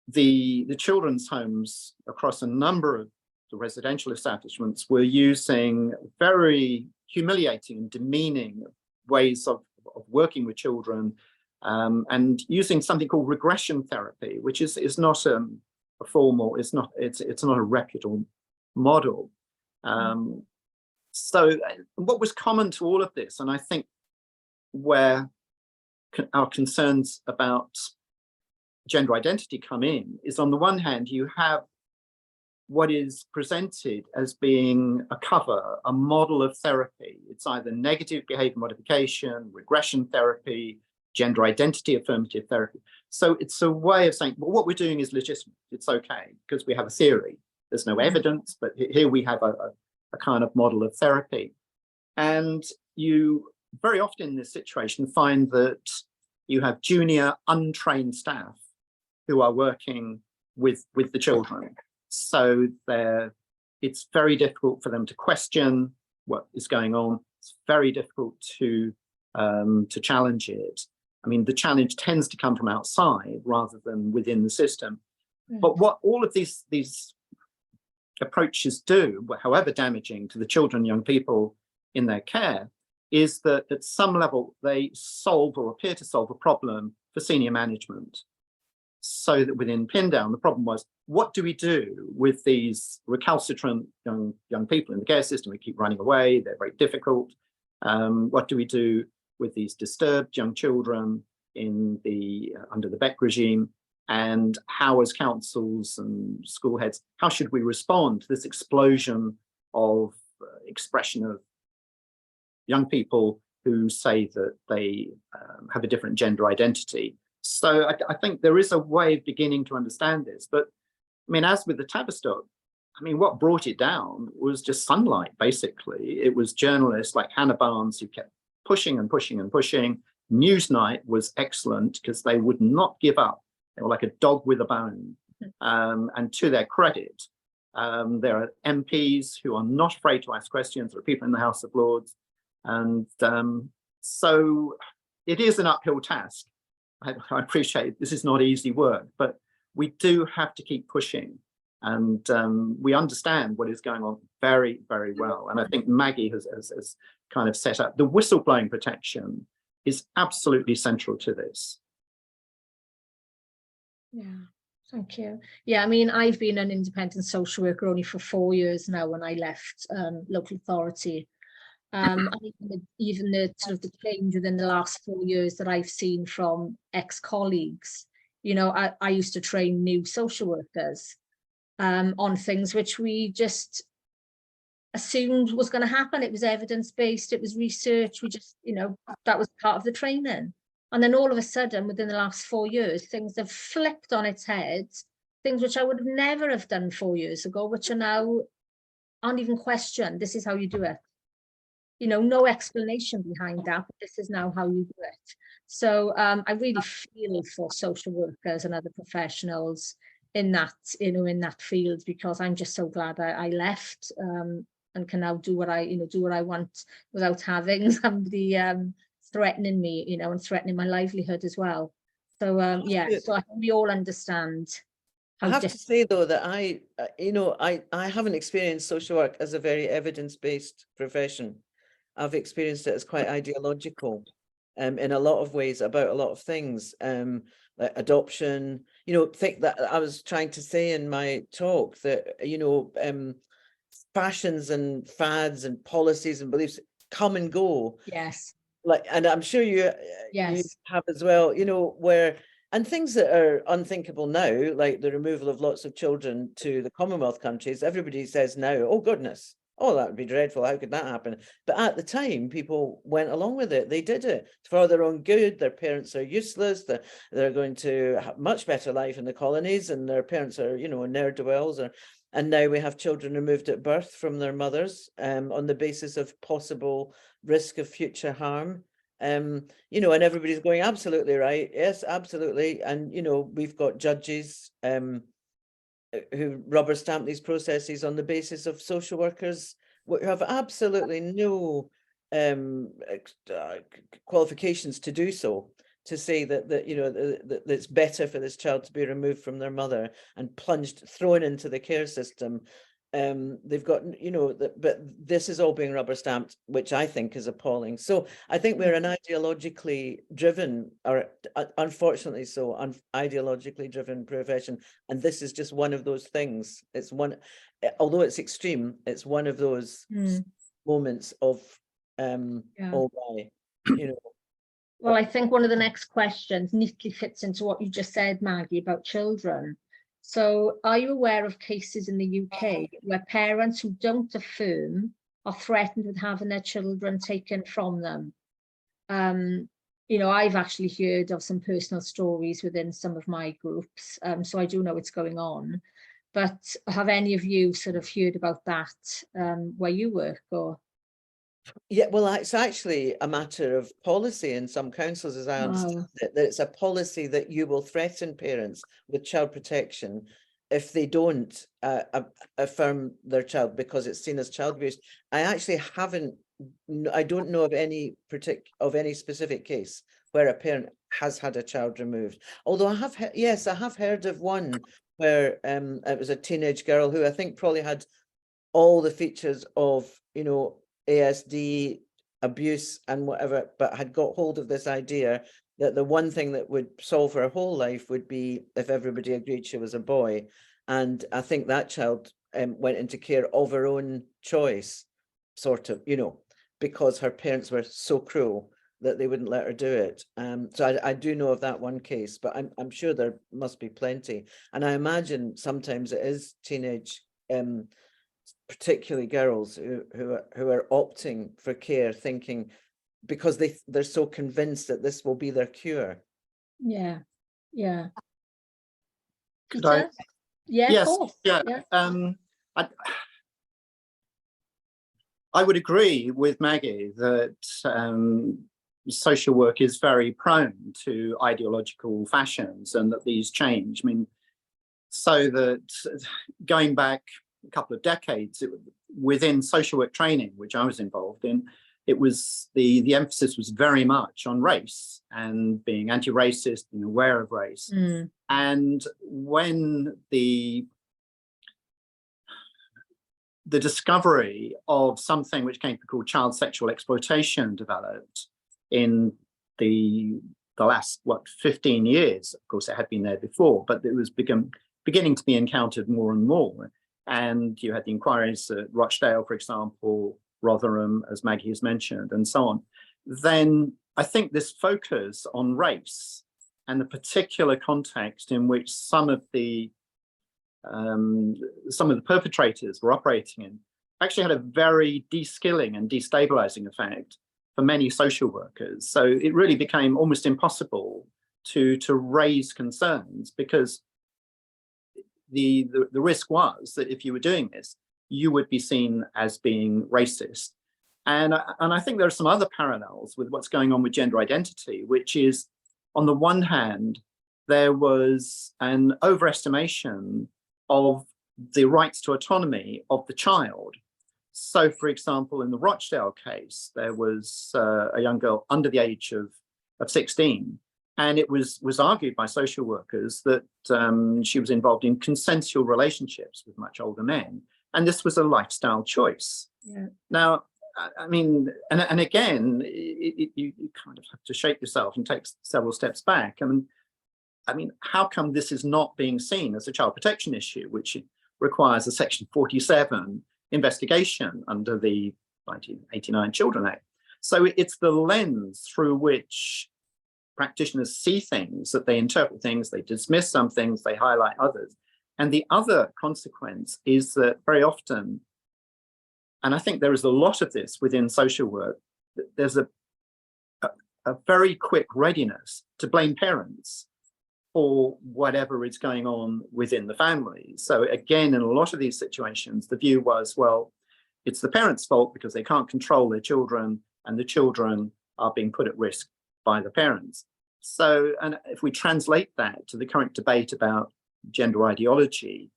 the children's homes across a number of the residential establishments were using very humiliating and demeaning ways of working with children, and using something called regression therapy, which is not a formal, it's not a reputable model. So what was common to all of this, and I think where our concerns about gender identity come in, is on the one hand, you have what is presented as being a cover, a model of therapy. It's either negative behavior modification, regression therapy, gender identity affirmative therapy. So it's a way of saying, well, what we're doing is legitimate, it's okay, because we have a theory. There's no evidence, but here we have a kind of model of therapy. And you very often in this situation find that you have junior untrained staff who are working with the children. So it's very difficult for them to question what is going on. It's very difficult to challenge it. I mean, the challenge tends to come from outside rather than within the system. But what all of these approaches do, however damaging to the children, young people in their care, is that at some level they solve or appear to solve a problem for senior management. So that within Pindown, the problem was, what do we do with these recalcitrant young people in the care system? We keep running away, they're very difficult. What do we do with these disturbed young children in under the Beck regime? And how, as councils and school heads, how should we respond to this explosion of expression of young people who say that they have a different gender identity? So I think there is a way of beginning to understand this. But I mean, as with the Tavistock, I mean, what brought it down was just sunlight, basically. It was journalists like Hannah Barnes who kept pushing and pushing and pushing. Newsnight was excellent because they would not give up. They were like a dog with a bone. And to their credit, there are MPs who are not afraid to ask questions. There are people in the House of Lords. And so it is an uphill task. I appreciate this is not easy work, but we do have to keep pushing. And we understand what is going on very, very well. And I think Maggie has kind of set up the whistleblowing protection is absolutely central to this. Yeah, thank you. Yeah, I mean, I've been an independent social worker only for 4 years now when I left local authority. And even the sort of the change within the last 4 years that I've seen from ex-colleagues, you know, I used to train new social workers on things which we just assumed was going to happen. It was evidence-based, it was research, we just, you know, that was part of the training. And then all of a sudden, within the last 4 years, things have flipped on its head, things which I would have never have done 4 years ago, which are now aren't even questioned. This is how you do it. You know, no explanation behind that, but this is now how you do it. So I really feel for social workers and other professionals in that, you know, in that field, because I'm just so glad I left and can now do what I, you know, do what I want without having somebody threatening me, you know, and threatening my livelihood as well. So yeah, so I think we all understand. I have to say though that I haven't experienced social work as a very evidence-based profession. I've experienced it as quite ideological in a lot of ways about a lot of things, like adoption. You know, think that I was trying to say in my talk that, you know, fashions and fads and policies and beliefs come and go. Yes. Like, and I'm sure you have as well, you know, and things that are unthinkable now, like the removal of lots of children to the Commonwealth countries, everybody says now, oh goodness, oh, that would be dreadful, how could that happen? But at the time, people went along with it. They did it for their own good. Their parents are useless. They're going to have much better life in the colonies, and their parents are, you know, ne'er-do-wells. And now we have children removed at birth from their mothers on the basis of possible risk of future harm. You know, and everybody's going, absolutely right. Yes, absolutely. And, you know, we've got judges who rubber stamp these processes on the basis of social workers who have absolutely no qualifications to do so, to say that you know that it's better for this child to be removed from their mother and thrown into the care system. They've got, you know, but this is all being rubber stamped, which I think is appalling. So I think we're an ideologically driven, or unfortunately so, ideologically driven profession, and this is just one of those things. It's one, although it's extreme, it's one of those moments of oh my, you know. Well, I think one of the next questions neatly fits into what you just said, Maggie, about children. So are you aware of cases in the UK where parents who don't affirm are threatened with having their children taken from them? You know, I've actually heard of some personal stories within some of my groups, so I do know what's going on. But have any of you sort of heard about that where you work, or? Yeah, well, it's actually a matter of policy in some councils, as I understand it, that it's a policy that you will threaten parents with child protection if they don't affirm their child because it's seen as child abuse. I actually I don't know of any specific case where a parent has had a child removed. Although I have heard of one where it was a teenage girl who I think probably had all the features of, you know, ASD, abuse and whatever, but had got hold of this idea that the one thing that would solve her whole life would be if everybody agreed she was a boy. And I think that child went into care of her own choice, sort of, you know, because her parents were so cruel that they wouldn't let her do it. So I do know of that one case, but I'm sure there must be plenty. And I imagine sometimes it is teenage particularly girls who are opting for care, thinking because they're so convinced that this will be their cure. Yeah. Could I? Peter? Yeah, Yes, of course. yeah. I would agree with Maggie that social work is very prone to ideological fashions and that these change. I mean, so that going back a couple of decades, within social work training, which I was involved in, it was the emphasis was very much on race and being anti-racist and aware of race. And when the discovery of something which came to be called child sexual exploitation developed in the last 15 years, of course it had been there before, but it was beginning to be encountered more and more. And you had the inquiries at Rochdale, for example, Rotherham, as Maggie has mentioned, and so on. Then I think this focus on race and the particular context in which some of the perpetrators were operating in actually had a very de-skilling and destabilizing effect for many social workers. So it really became almost impossible to raise concerns, because the risk was that if you were doing this, you would be seen as being racist. And I think there are some other parallels with what's going on with gender identity, which is, on the one hand, there was an overestimation of the rights to autonomy of the child. So, for example, in the Rochdale case, there was a young girl under the age of 16, and it was argued by social workers that she was involved in consensual relationships with much older men, and this was a lifestyle choice. Yeah. Now, I mean, and again, you kind of have to shake yourself and take several steps back. I mean, how come this is not being seen as a child protection issue, which requires a Section 47 investigation under the 1989 Children Act? So it's the lens through which practitioners see things, that they interpret things, they dismiss some things, they highlight others. And the other consequence is that very often, and I think there is a lot of this within social work, there's a very quick readiness to blame parents for whatever is going on within the family. So again, in a lot of these situations, the view was, well, it's the parents' fault because they can't control their children, and the children are being put at risk by the parents. So, and if we translate that to the current debate about gender ideology,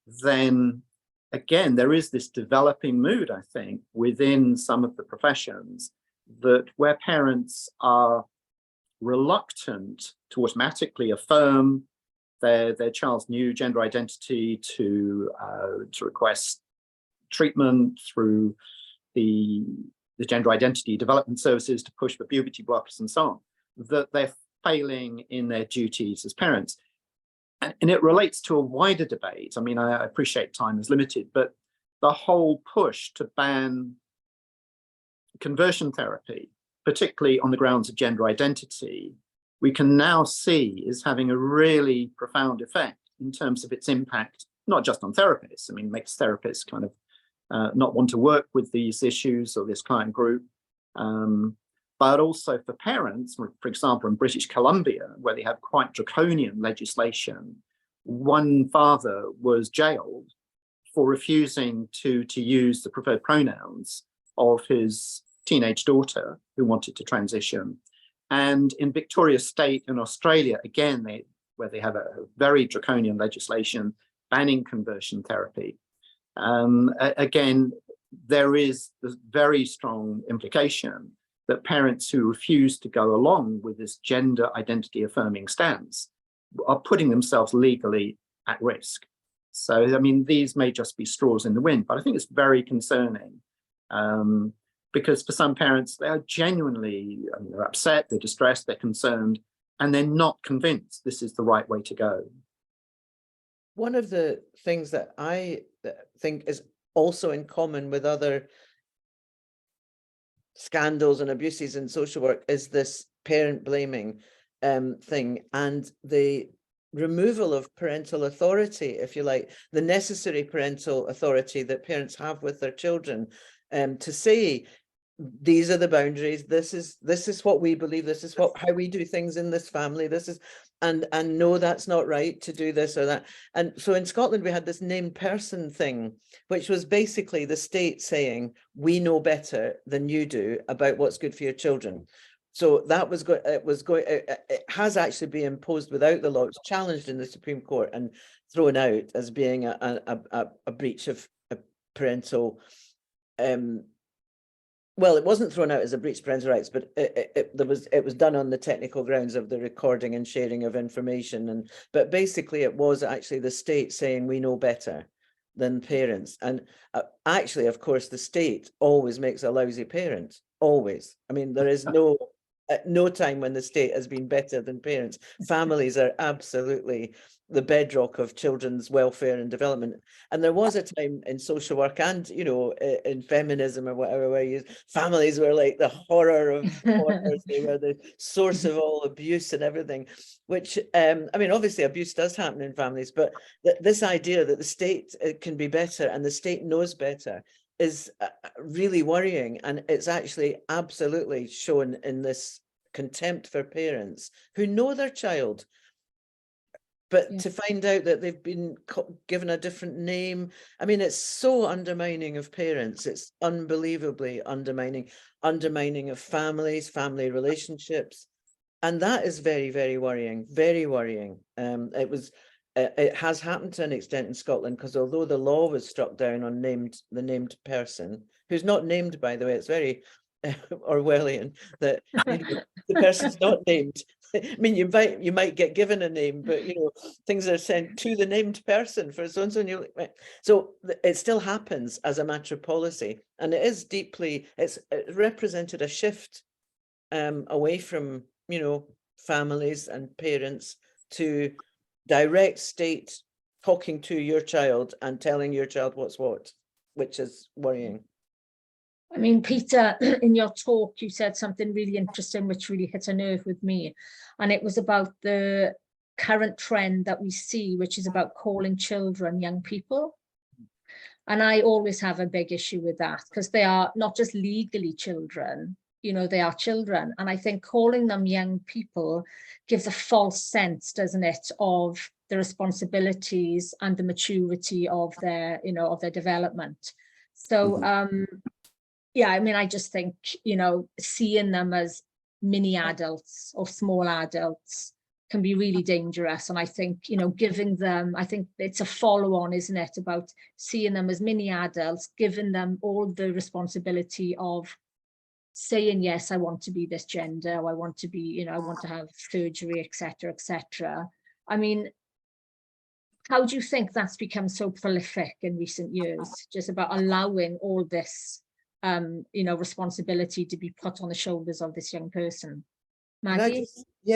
then again, there is this developing mood, I think, within some of the professions that where parents are reluctant to automatically affirm their child's new gender identity, to request treatment through the gender identity development services, to push for puberty blockers and so on, that they're failing in their duties as parents. And it relates to a wider debate. I mean, I appreciate time is limited, but the whole push to ban conversion therapy, particularly on the grounds of gender identity, we can now see is having a really profound effect in terms of its impact, not just on therapists. I mean, makes therapists kind of not want to work with these issues or this client group, but also for parents. For example, in British Columbia, where they have quite draconian legislation, one father was jailed for refusing to use the preferred pronouns of his teenage daughter who wanted to transition. And in Victoria State in Australia, again, where they have a very draconian legislation banning conversion therapy. Again, there is this very strong implication that parents who refuse to go along with this gender identity affirming stance are putting themselves legally at risk. So, I mean, these may just be straws in the wind, but I think it's very concerning because for some parents, they are genuinely, I mean, they're upset, they're distressed, they're concerned, and they're not convinced this is the right way to go. One of the things that I think is also in common with other scandals and abuses in social work is this parent blaming thing, and the removal of parental authority, if you like, the necessary parental authority that parents have with their children, to say, these are the boundaries, this is what we believe, this is how we do things in this family, this is, and no, that's not right to do this or that. And so in Scotland, we had this named person thing, which was basically the state saying, we know better than you do about what's good for your children. So that was it has actually been imposed without the law. It was challenged in the Supreme Court and thrown out as being a breach of parental, well, it wasn't thrown out as a breach of parental rights, but it was done on the technical grounds of the recording and sharing of information. But basically it was actually the state saying we know better than parents. And actually, of course, the state always makes a lousy parent, always. I mean, there is no time when the state has been better than parents. Families are absolutely the bedrock of children's welfare and development. And there was a time in social work and, you know, in feminism or whatever, where families were like the horror of horrors. They were the source of all abuse and everything, which, I mean, obviously abuse does happen in families, but this idea that the state can be better and the state knows better is really worrying. And it's actually absolutely shown in this contempt for parents who know their child, but to find out that they've been given a different name. I mean, it's so undermining of parents. It's unbelievably undermining of families, family relationships. And that is very, very worrying, very worrying. It has happened to an extent in Scotland, because although the law was struck down on the named person, who's not named, by the way, it's very Orwellian that, you know, the person's not named. I mean, you might get given a name, but, you know, things are sent to the named person for so and so. And you're like, so it still happens as a matter of policy, and it is deeply. It represented a shift away from, you know, families and parents to direct state talking to your child and telling your child what's what, which is worrying. I mean, Peter, in your talk, you said something really interesting, which really hit a nerve with me. And it was about the current trend that we see, which is about calling children young people. And I always have a big issue with that, because they are not just legally children, you know, they are children. And I think calling them young people gives a false sense, doesn't it, of the responsibilities and the maturity of their, you know, of their development. So, yeah, I mean, I just think, you know, seeing them as mini adults or small adults can be really dangerous. And I think, you know, giving them, I think it's a follow-on, isn't it, about seeing them as mini adults, giving them all the responsibility of saying, yes, I want to be this gender, or I want to be, you know, I want to have surgery, etc., etc. I mean, how do you think that's become so prolific in recent years, just about allowing all this, you know, responsibility to be put on the shoulders of this young person? Can I Maggie?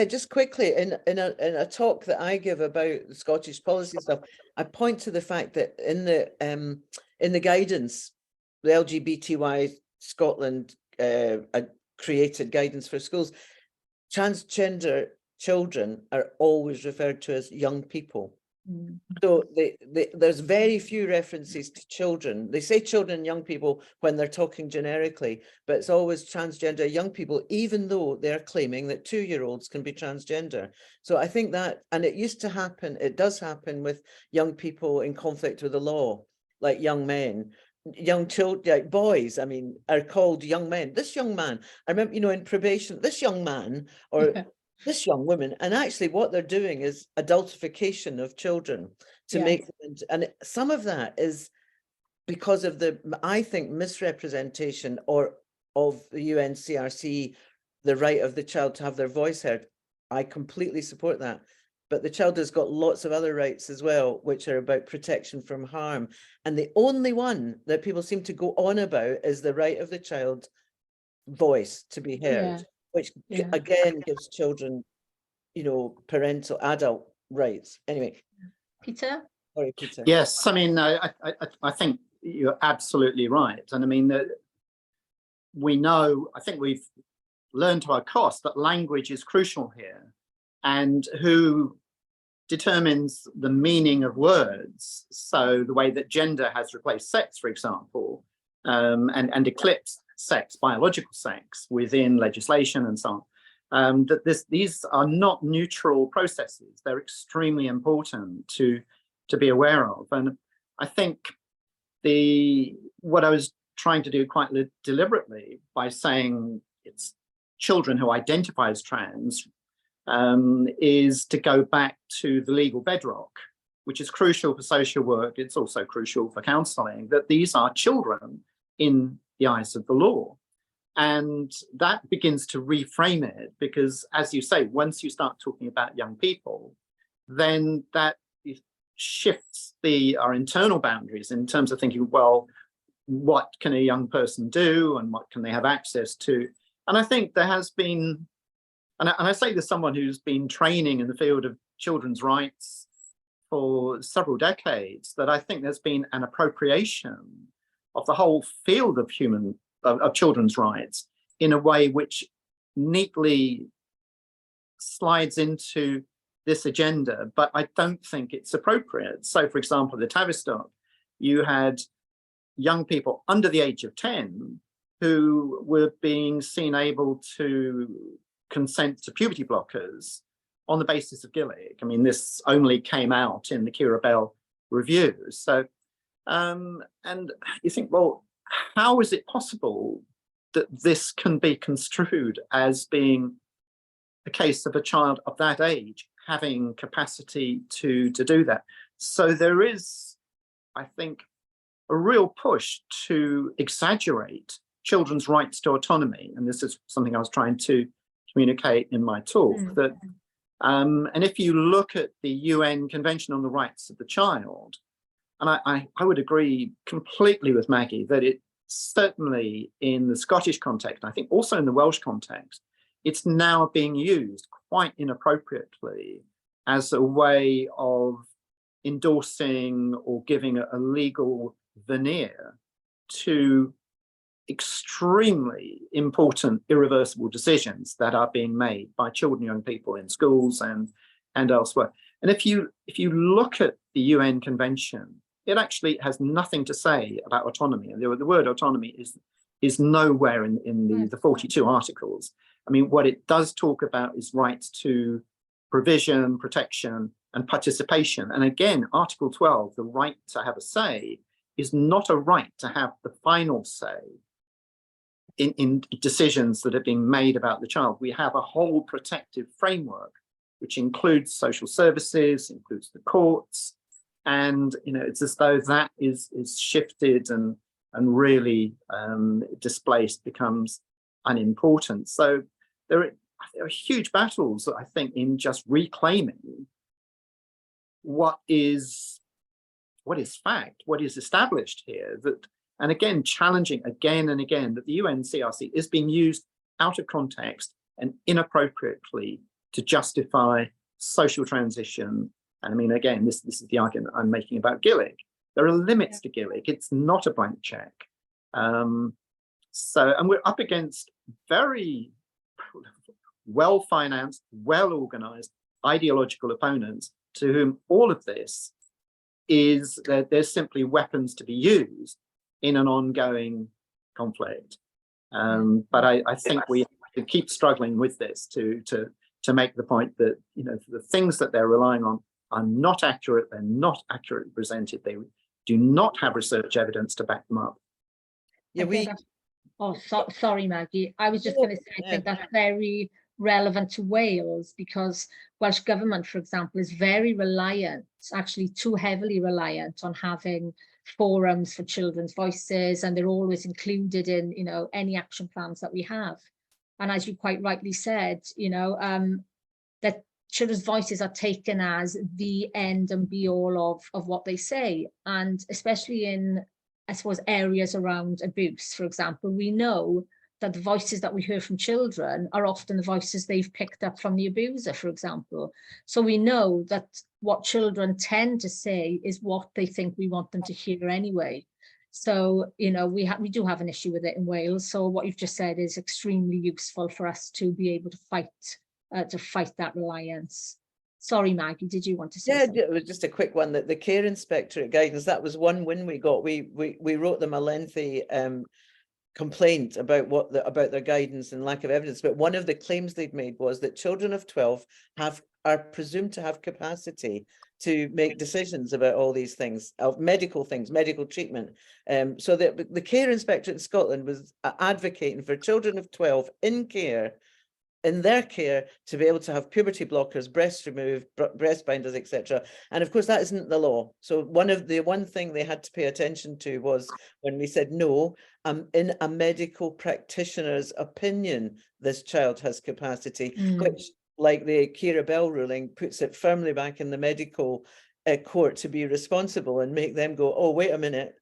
just quickly, in a talk that I give about the Scottish policy stuff, I point to the fact that in the guidance, the LGBTI Scotland created guidance for schools, transgender children are always referred to as young people. So there's very few references to children. They say children and young people when they're talking generically, but it's always transgender young people, even though they're claiming that 2-year-olds can be transgender. So I think that, and it used to happen, it does happen with young people in conflict with the law, like young men. Young children, like boys, I mean, are called young men. This young man, I remember, you know, in probation, this young man, or this young woman, and actually what they're doing is adultification of children to make them, and some of that is because of the, I think, misrepresentation or of the UNCRC, the right of the child to have their voice heard. I completely support that. But the child has got lots of other rights as well, which are about protection from harm. And the only one that people seem to go on about is the right of the child's voice to be heard, which again gives children, you know, parental adult rights. Anyway. Peter? Sorry, Peter. Yes, I mean, I think you're absolutely right. And I mean, we know, I think we've learned to our cost that language is crucial here. And who determines the meaning of words? So the way that gender has replaced sex, for example, and eclipsed sex, biological sex, within legislation and so on. These are not neutral processes. They're extremely important to be aware of. And I think what I was trying to do quite deliberately by saying it's children who identify as trans is to go back to the legal bedrock, which is crucial for social work. It's also crucial for counselling, that these are children in the eyes of the law. And that begins to reframe it, because as you say, once you start talking about young people, then that shifts our internal boundaries in terms of thinking, well, what can a young person do and what can they have access to? And I think there has been, and I say this as someone who's been training in the field of children's rights for several decades, that I think there's been an appropriation of the whole field of children's rights in a way which neatly slides into this agenda, but I don't think it's appropriate. So, for example, the Tavistock, you had young people under the age of 10 who were being seen able to consent to puberty blockers on the basis of Gillick. I mean, this only came out in the Keira Bell review. So, and you think, well, how is it possible that this can be construed as being a case of a child of that age having capacity to do that? So there is, I think, a real push to exaggerate children's rights to autonomy. And this is something I was trying to communicate in my talk, that and if you look at the UN Convention on the Rights of the Child, and I would agree completely with Maggie that it certainly in the Scottish context, I think also in the Welsh context, it's now being used quite inappropriately as a way of endorsing or giving a legal veneer to extremely important, irreversible decisions that are being made by children and young people in schools and elsewhere. And if you look at the UN Convention, it actually has nothing to say about autonomy. And the word autonomy is nowhere in the 42 articles. I mean, what it does talk about is rights to provision, protection, and participation. And again, Article 12, the right to have a say, is not a right to have the final say in decisions that are being made about the child. We have a whole protective framework, which includes social services, includes the courts. And, you know, it's as though that is shifted and really displaced, becomes unimportant. So there are huge battles, I think, in just reclaiming what is fact, what is established here, that, and again, challenging again and again that the UNCRC is being used out of context and inappropriately to justify social transition. And I mean, again, this is the argument I'm making about GILIC. There are limits to GILIC. It's not a blank check. And we're up against very well-financed, well-organized ideological opponents to whom all of this is, there's simply weapons to be used in an ongoing conflict. But I think we keep struggling with this to make the point that, you know, the things that they're relying on are not accurate. They're not accurately presented. They do not have research evidence to back them up. Yeah, sorry, Maggie. I was just going to say, I think that's very relevant to Wales, because Welsh Government, for example, is very reliant, actually too heavily reliant, on having forums for children's voices, and they're always included in, you know, any action plans that we have. And as you quite rightly said, you know, that children's voices are taken as the end and be all of what they say. And especially in, I suppose, areas around abuse, for example, we know that the voices that we hear from children are often the voices they've picked up from the abuser, for example. So we know that what children tend to say is what they think we want them to hear anyway. So, you know, we do have an issue with it in Wales. So what you've just said is extremely useful for us to be able to fight that reliance. Sorry, Maggie, did you want to say something? Yeah, it was just a quick one. That the Care Inspectorate guidance, that was one win we got. We wrote them a lengthy complaint about their guidance and lack of evidence. But one of the claims they'd made was that children of 12 are presumed to have capacity to make decisions about all these things, of medical things, medical treatment. So the Care Inspectorate in Scotland was advocating for children of 12 in their care to be able to have puberty blockers, breasts removed, breast binders, etc. And of course, that isn't the law. So one thing they had to pay attention to was when we said no, in a medical practitioner's opinion, this child has capacity, which, like the Keira Bell ruling, puts it firmly back in the medical court to be responsible and make them go, oh, wait a minute,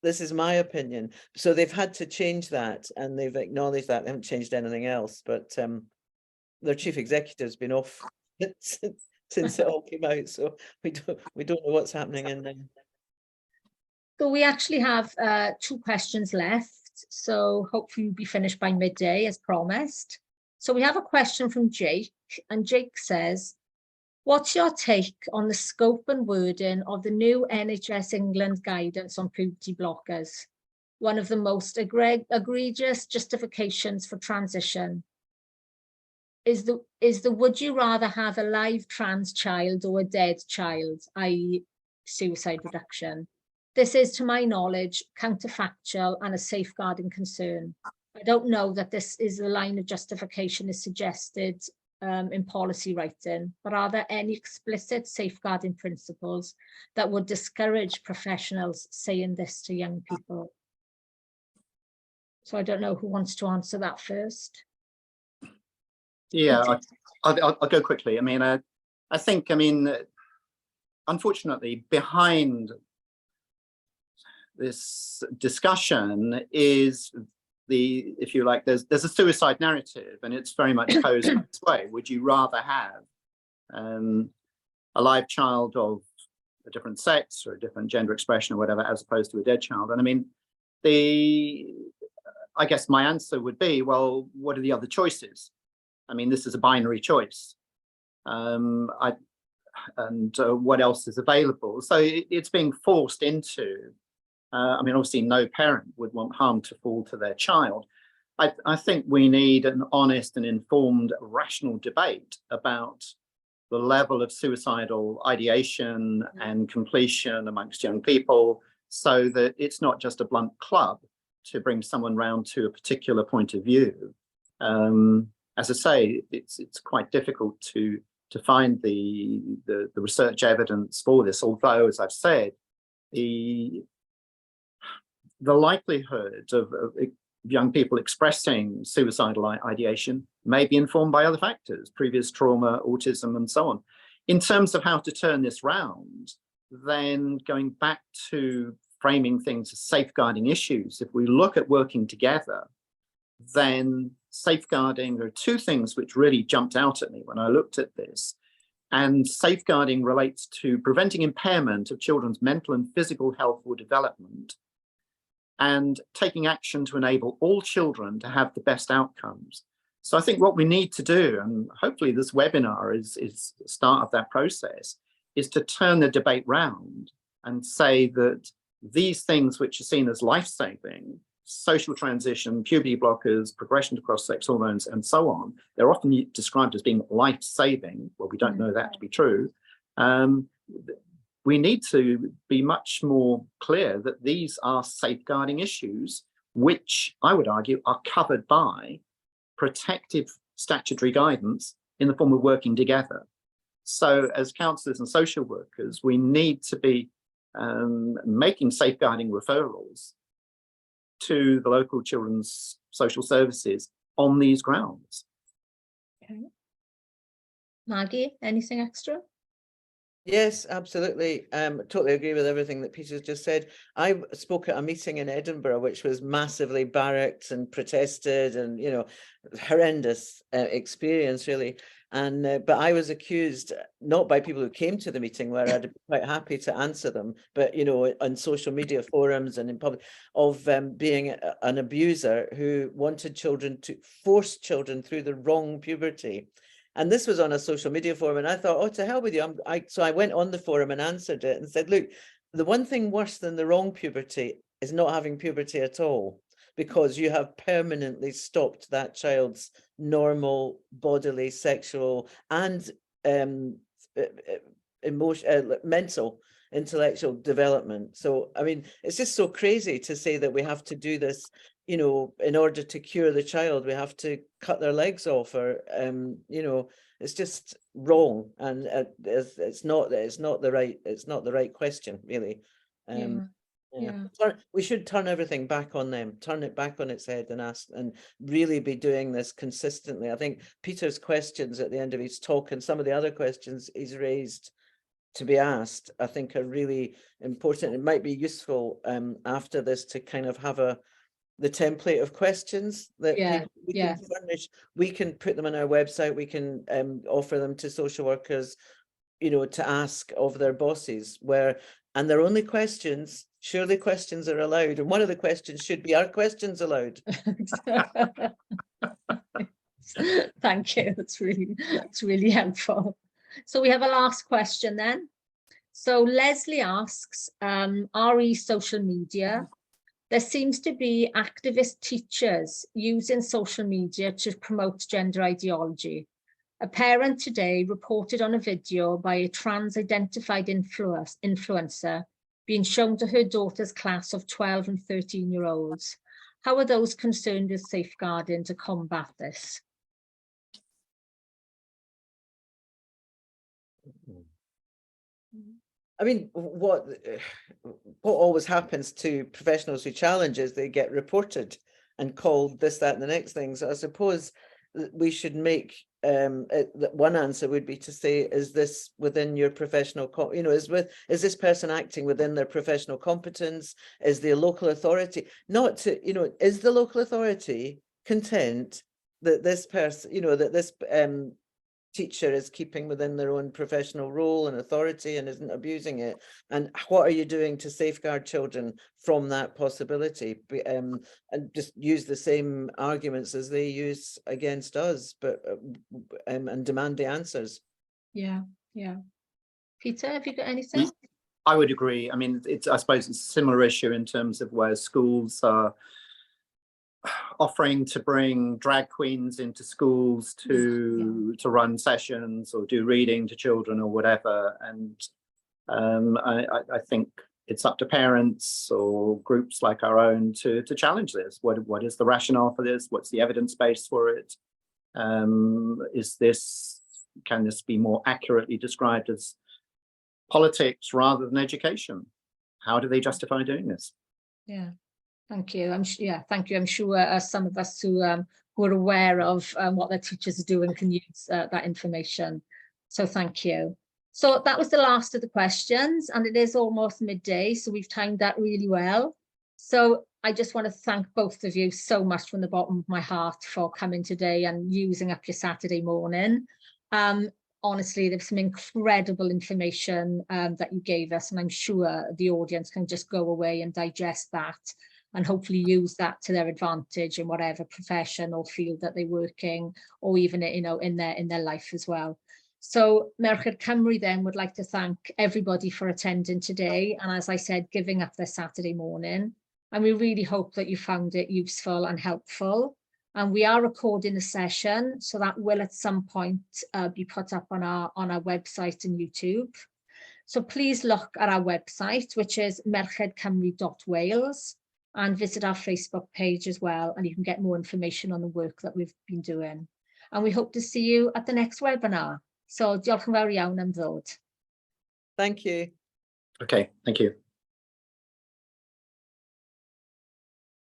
this is my opinion. So they've had to change that, and they've acknowledged that. They haven't changed anything else, but their chief executive's been off since it all came out. So we don't know what's happening in there. So we actually have 2 questions left. So hopefully we'll be finished by midday as promised. So we have a question from Jake, and Jake says, what's your take on the scope and wording of the new NHS England guidance on puberty blockers? One of the most egregious justifications for transition is the would you rather have a live trans child or a dead child, i.e. suicide reduction. This is, to my knowledge, counterfactual and a safeguarding concern. I don't know that this is the line of justification is suggested in policy writing, but are there any explicit safeguarding principles that would discourage professionals saying this to young people? So I don't know who wants to answer that first. Yeah, I'll go quickly. I mean, I think, unfortunately, behind this discussion is if you like, there's a suicide narrative, and it's very much posed this way. Would you rather have a live child of a different sex or a different gender expression or whatever, as opposed to a dead child? And I mean, I guess my answer would be, well, what are the other choices? I mean, this is a binary choice. What else is available? So it's being forced into, obviously no parent would want harm to fall to their child. I think we need an honest and informed, rational debate about the level of suicidal ideation and completion amongst young people, so that it's not just a blunt club to bring someone round to a particular point of view. as I say, it's quite difficult to find the research evidence for this, although, as I've said, the likelihood of young people expressing suicidal ideation may be informed by other factors, previous trauma, autism, and so on. In terms of how to turn this round, then going back to framing things as safeguarding issues, if we look at working together, then safeguarding, there are two things which really jumped out at me when I looked at this. And safeguarding relates to preventing impairment of children's mental and physical health or development, and taking action to enable all children to have the best outcomes. So I think what we need to do, and hopefully this webinar is the start of that process, is to turn the debate round and say that these things which are seen as life-saving, social transition, puberty blockers, progression to cross-sex hormones, and so on, they're often described as being life-saving. Well, we don't know that to be true. We need to be much more clear that these are safeguarding issues, which I would argue are covered by protective statutory guidance in the form of working together. So as counsellors and social workers, we need to be making safeguarding referrals to the local children's social services on these grounds. Okay. Maggie, anything extra? Yes, absolutely. Totally agree with everything that Peter's just said. I spoke at a meeting in Edinburgh, which was massively barracked and protested, and horrendous experience, really. And but I was accused, not by people who came to the meeting, where I'd be quite happy to answer them, but on social media forums and in public, of being an abuser who wanted to force children through the wrong puberty. And this was on a social media forum, and I thought, oh, to hell with you. So I went on the forum and answered it and said, look, the one thing worse than the wrong puberty is not having puberty at all, because you have permanently stopped that child's normal bodily, sexual, and mental, intellectual development. So, I mean, it's just so crazy to say that we have to do this, in order to cure the child, we have to cut their legs off, or, it's just wrong. And it's not the right question, really. We should turn everything back on them, turn it back on its head, and ask, and really be doing this consistently. I think Peter's questions at the end of his talk, and some of the other questions he's raised to be asked, I think are really important. It might be useful after this to kind of have the template of questions that we can furnish. We can put them on our website. We can offer them to social workers, to ask of their bosses, and they're only questions. Surely questions are allowed, and one of the questions should be, are questions allowed? Thank you. That's really helpful. So we have a last question then. So Leslie asks, RE social media. There seems to be activist teachers using social media to promote gender ideology. A parent today reported on a video by a trans-identified influencer being shown to her daughter's class of 12 and 13-year-olds. How are those concerned with safeguarding to combat this? I mean, what always happens to professionals who challenge is they get reported and called this, that, and the next thing. So I suppose we should make one answer would be to say, is this within your professional, is this person acting within their professional competence? Is the local authority is the local authority content that this person, that this teacher is keeping within their own professional role and authority and isn't abusing it? And what are you doing to safeguard children from that possibility? And just use the same arguments as they use against us, but and demand the answers. Yeah. Peter, have you got anything? I would agree. I mean, I suppose it's a similar issue in terms of where schools are offering to bring drag queens into schools to run sessions or do reading to children or whatever. And I think it's up to parents or groups like our own to challenge this. What is the rationale for this? What's the evidence base for it? Can this be more accurately described as politics rather than education? How do they justify doing this? Yeah, thank you. Thank you. I'm sure some of us who are aware of what their teachers are doing can use that information. So thank you. So that was the last of the questions, and it is almost midday, so we've timed that really well. So I just want to thank both of you so much from the bottom of my heart for coming today and using up your Saturday morning. Honestly, there's some incredible information that you gave us, and I'm sure the audience can just go away and digest that and hopefully use that to their advantage in whatever profession or field that they're working, or even, you know, in their life as well. So Merched Cymru then would like to thank everybody for attending today, and as I said, giving up their Saturday morning. And we really hope that you found it useful and helpful. And we are recording the session, so that will at some point be put up on our website and YouTube. So please look at our website, which is merchedcymru.wales, and visit our Facebook page as well, and you can get more information on the work that we've been doing. And we hope to see you at the next webinar. So diolch yn fawr iawn am ddod. Thank you. Okay, thank you.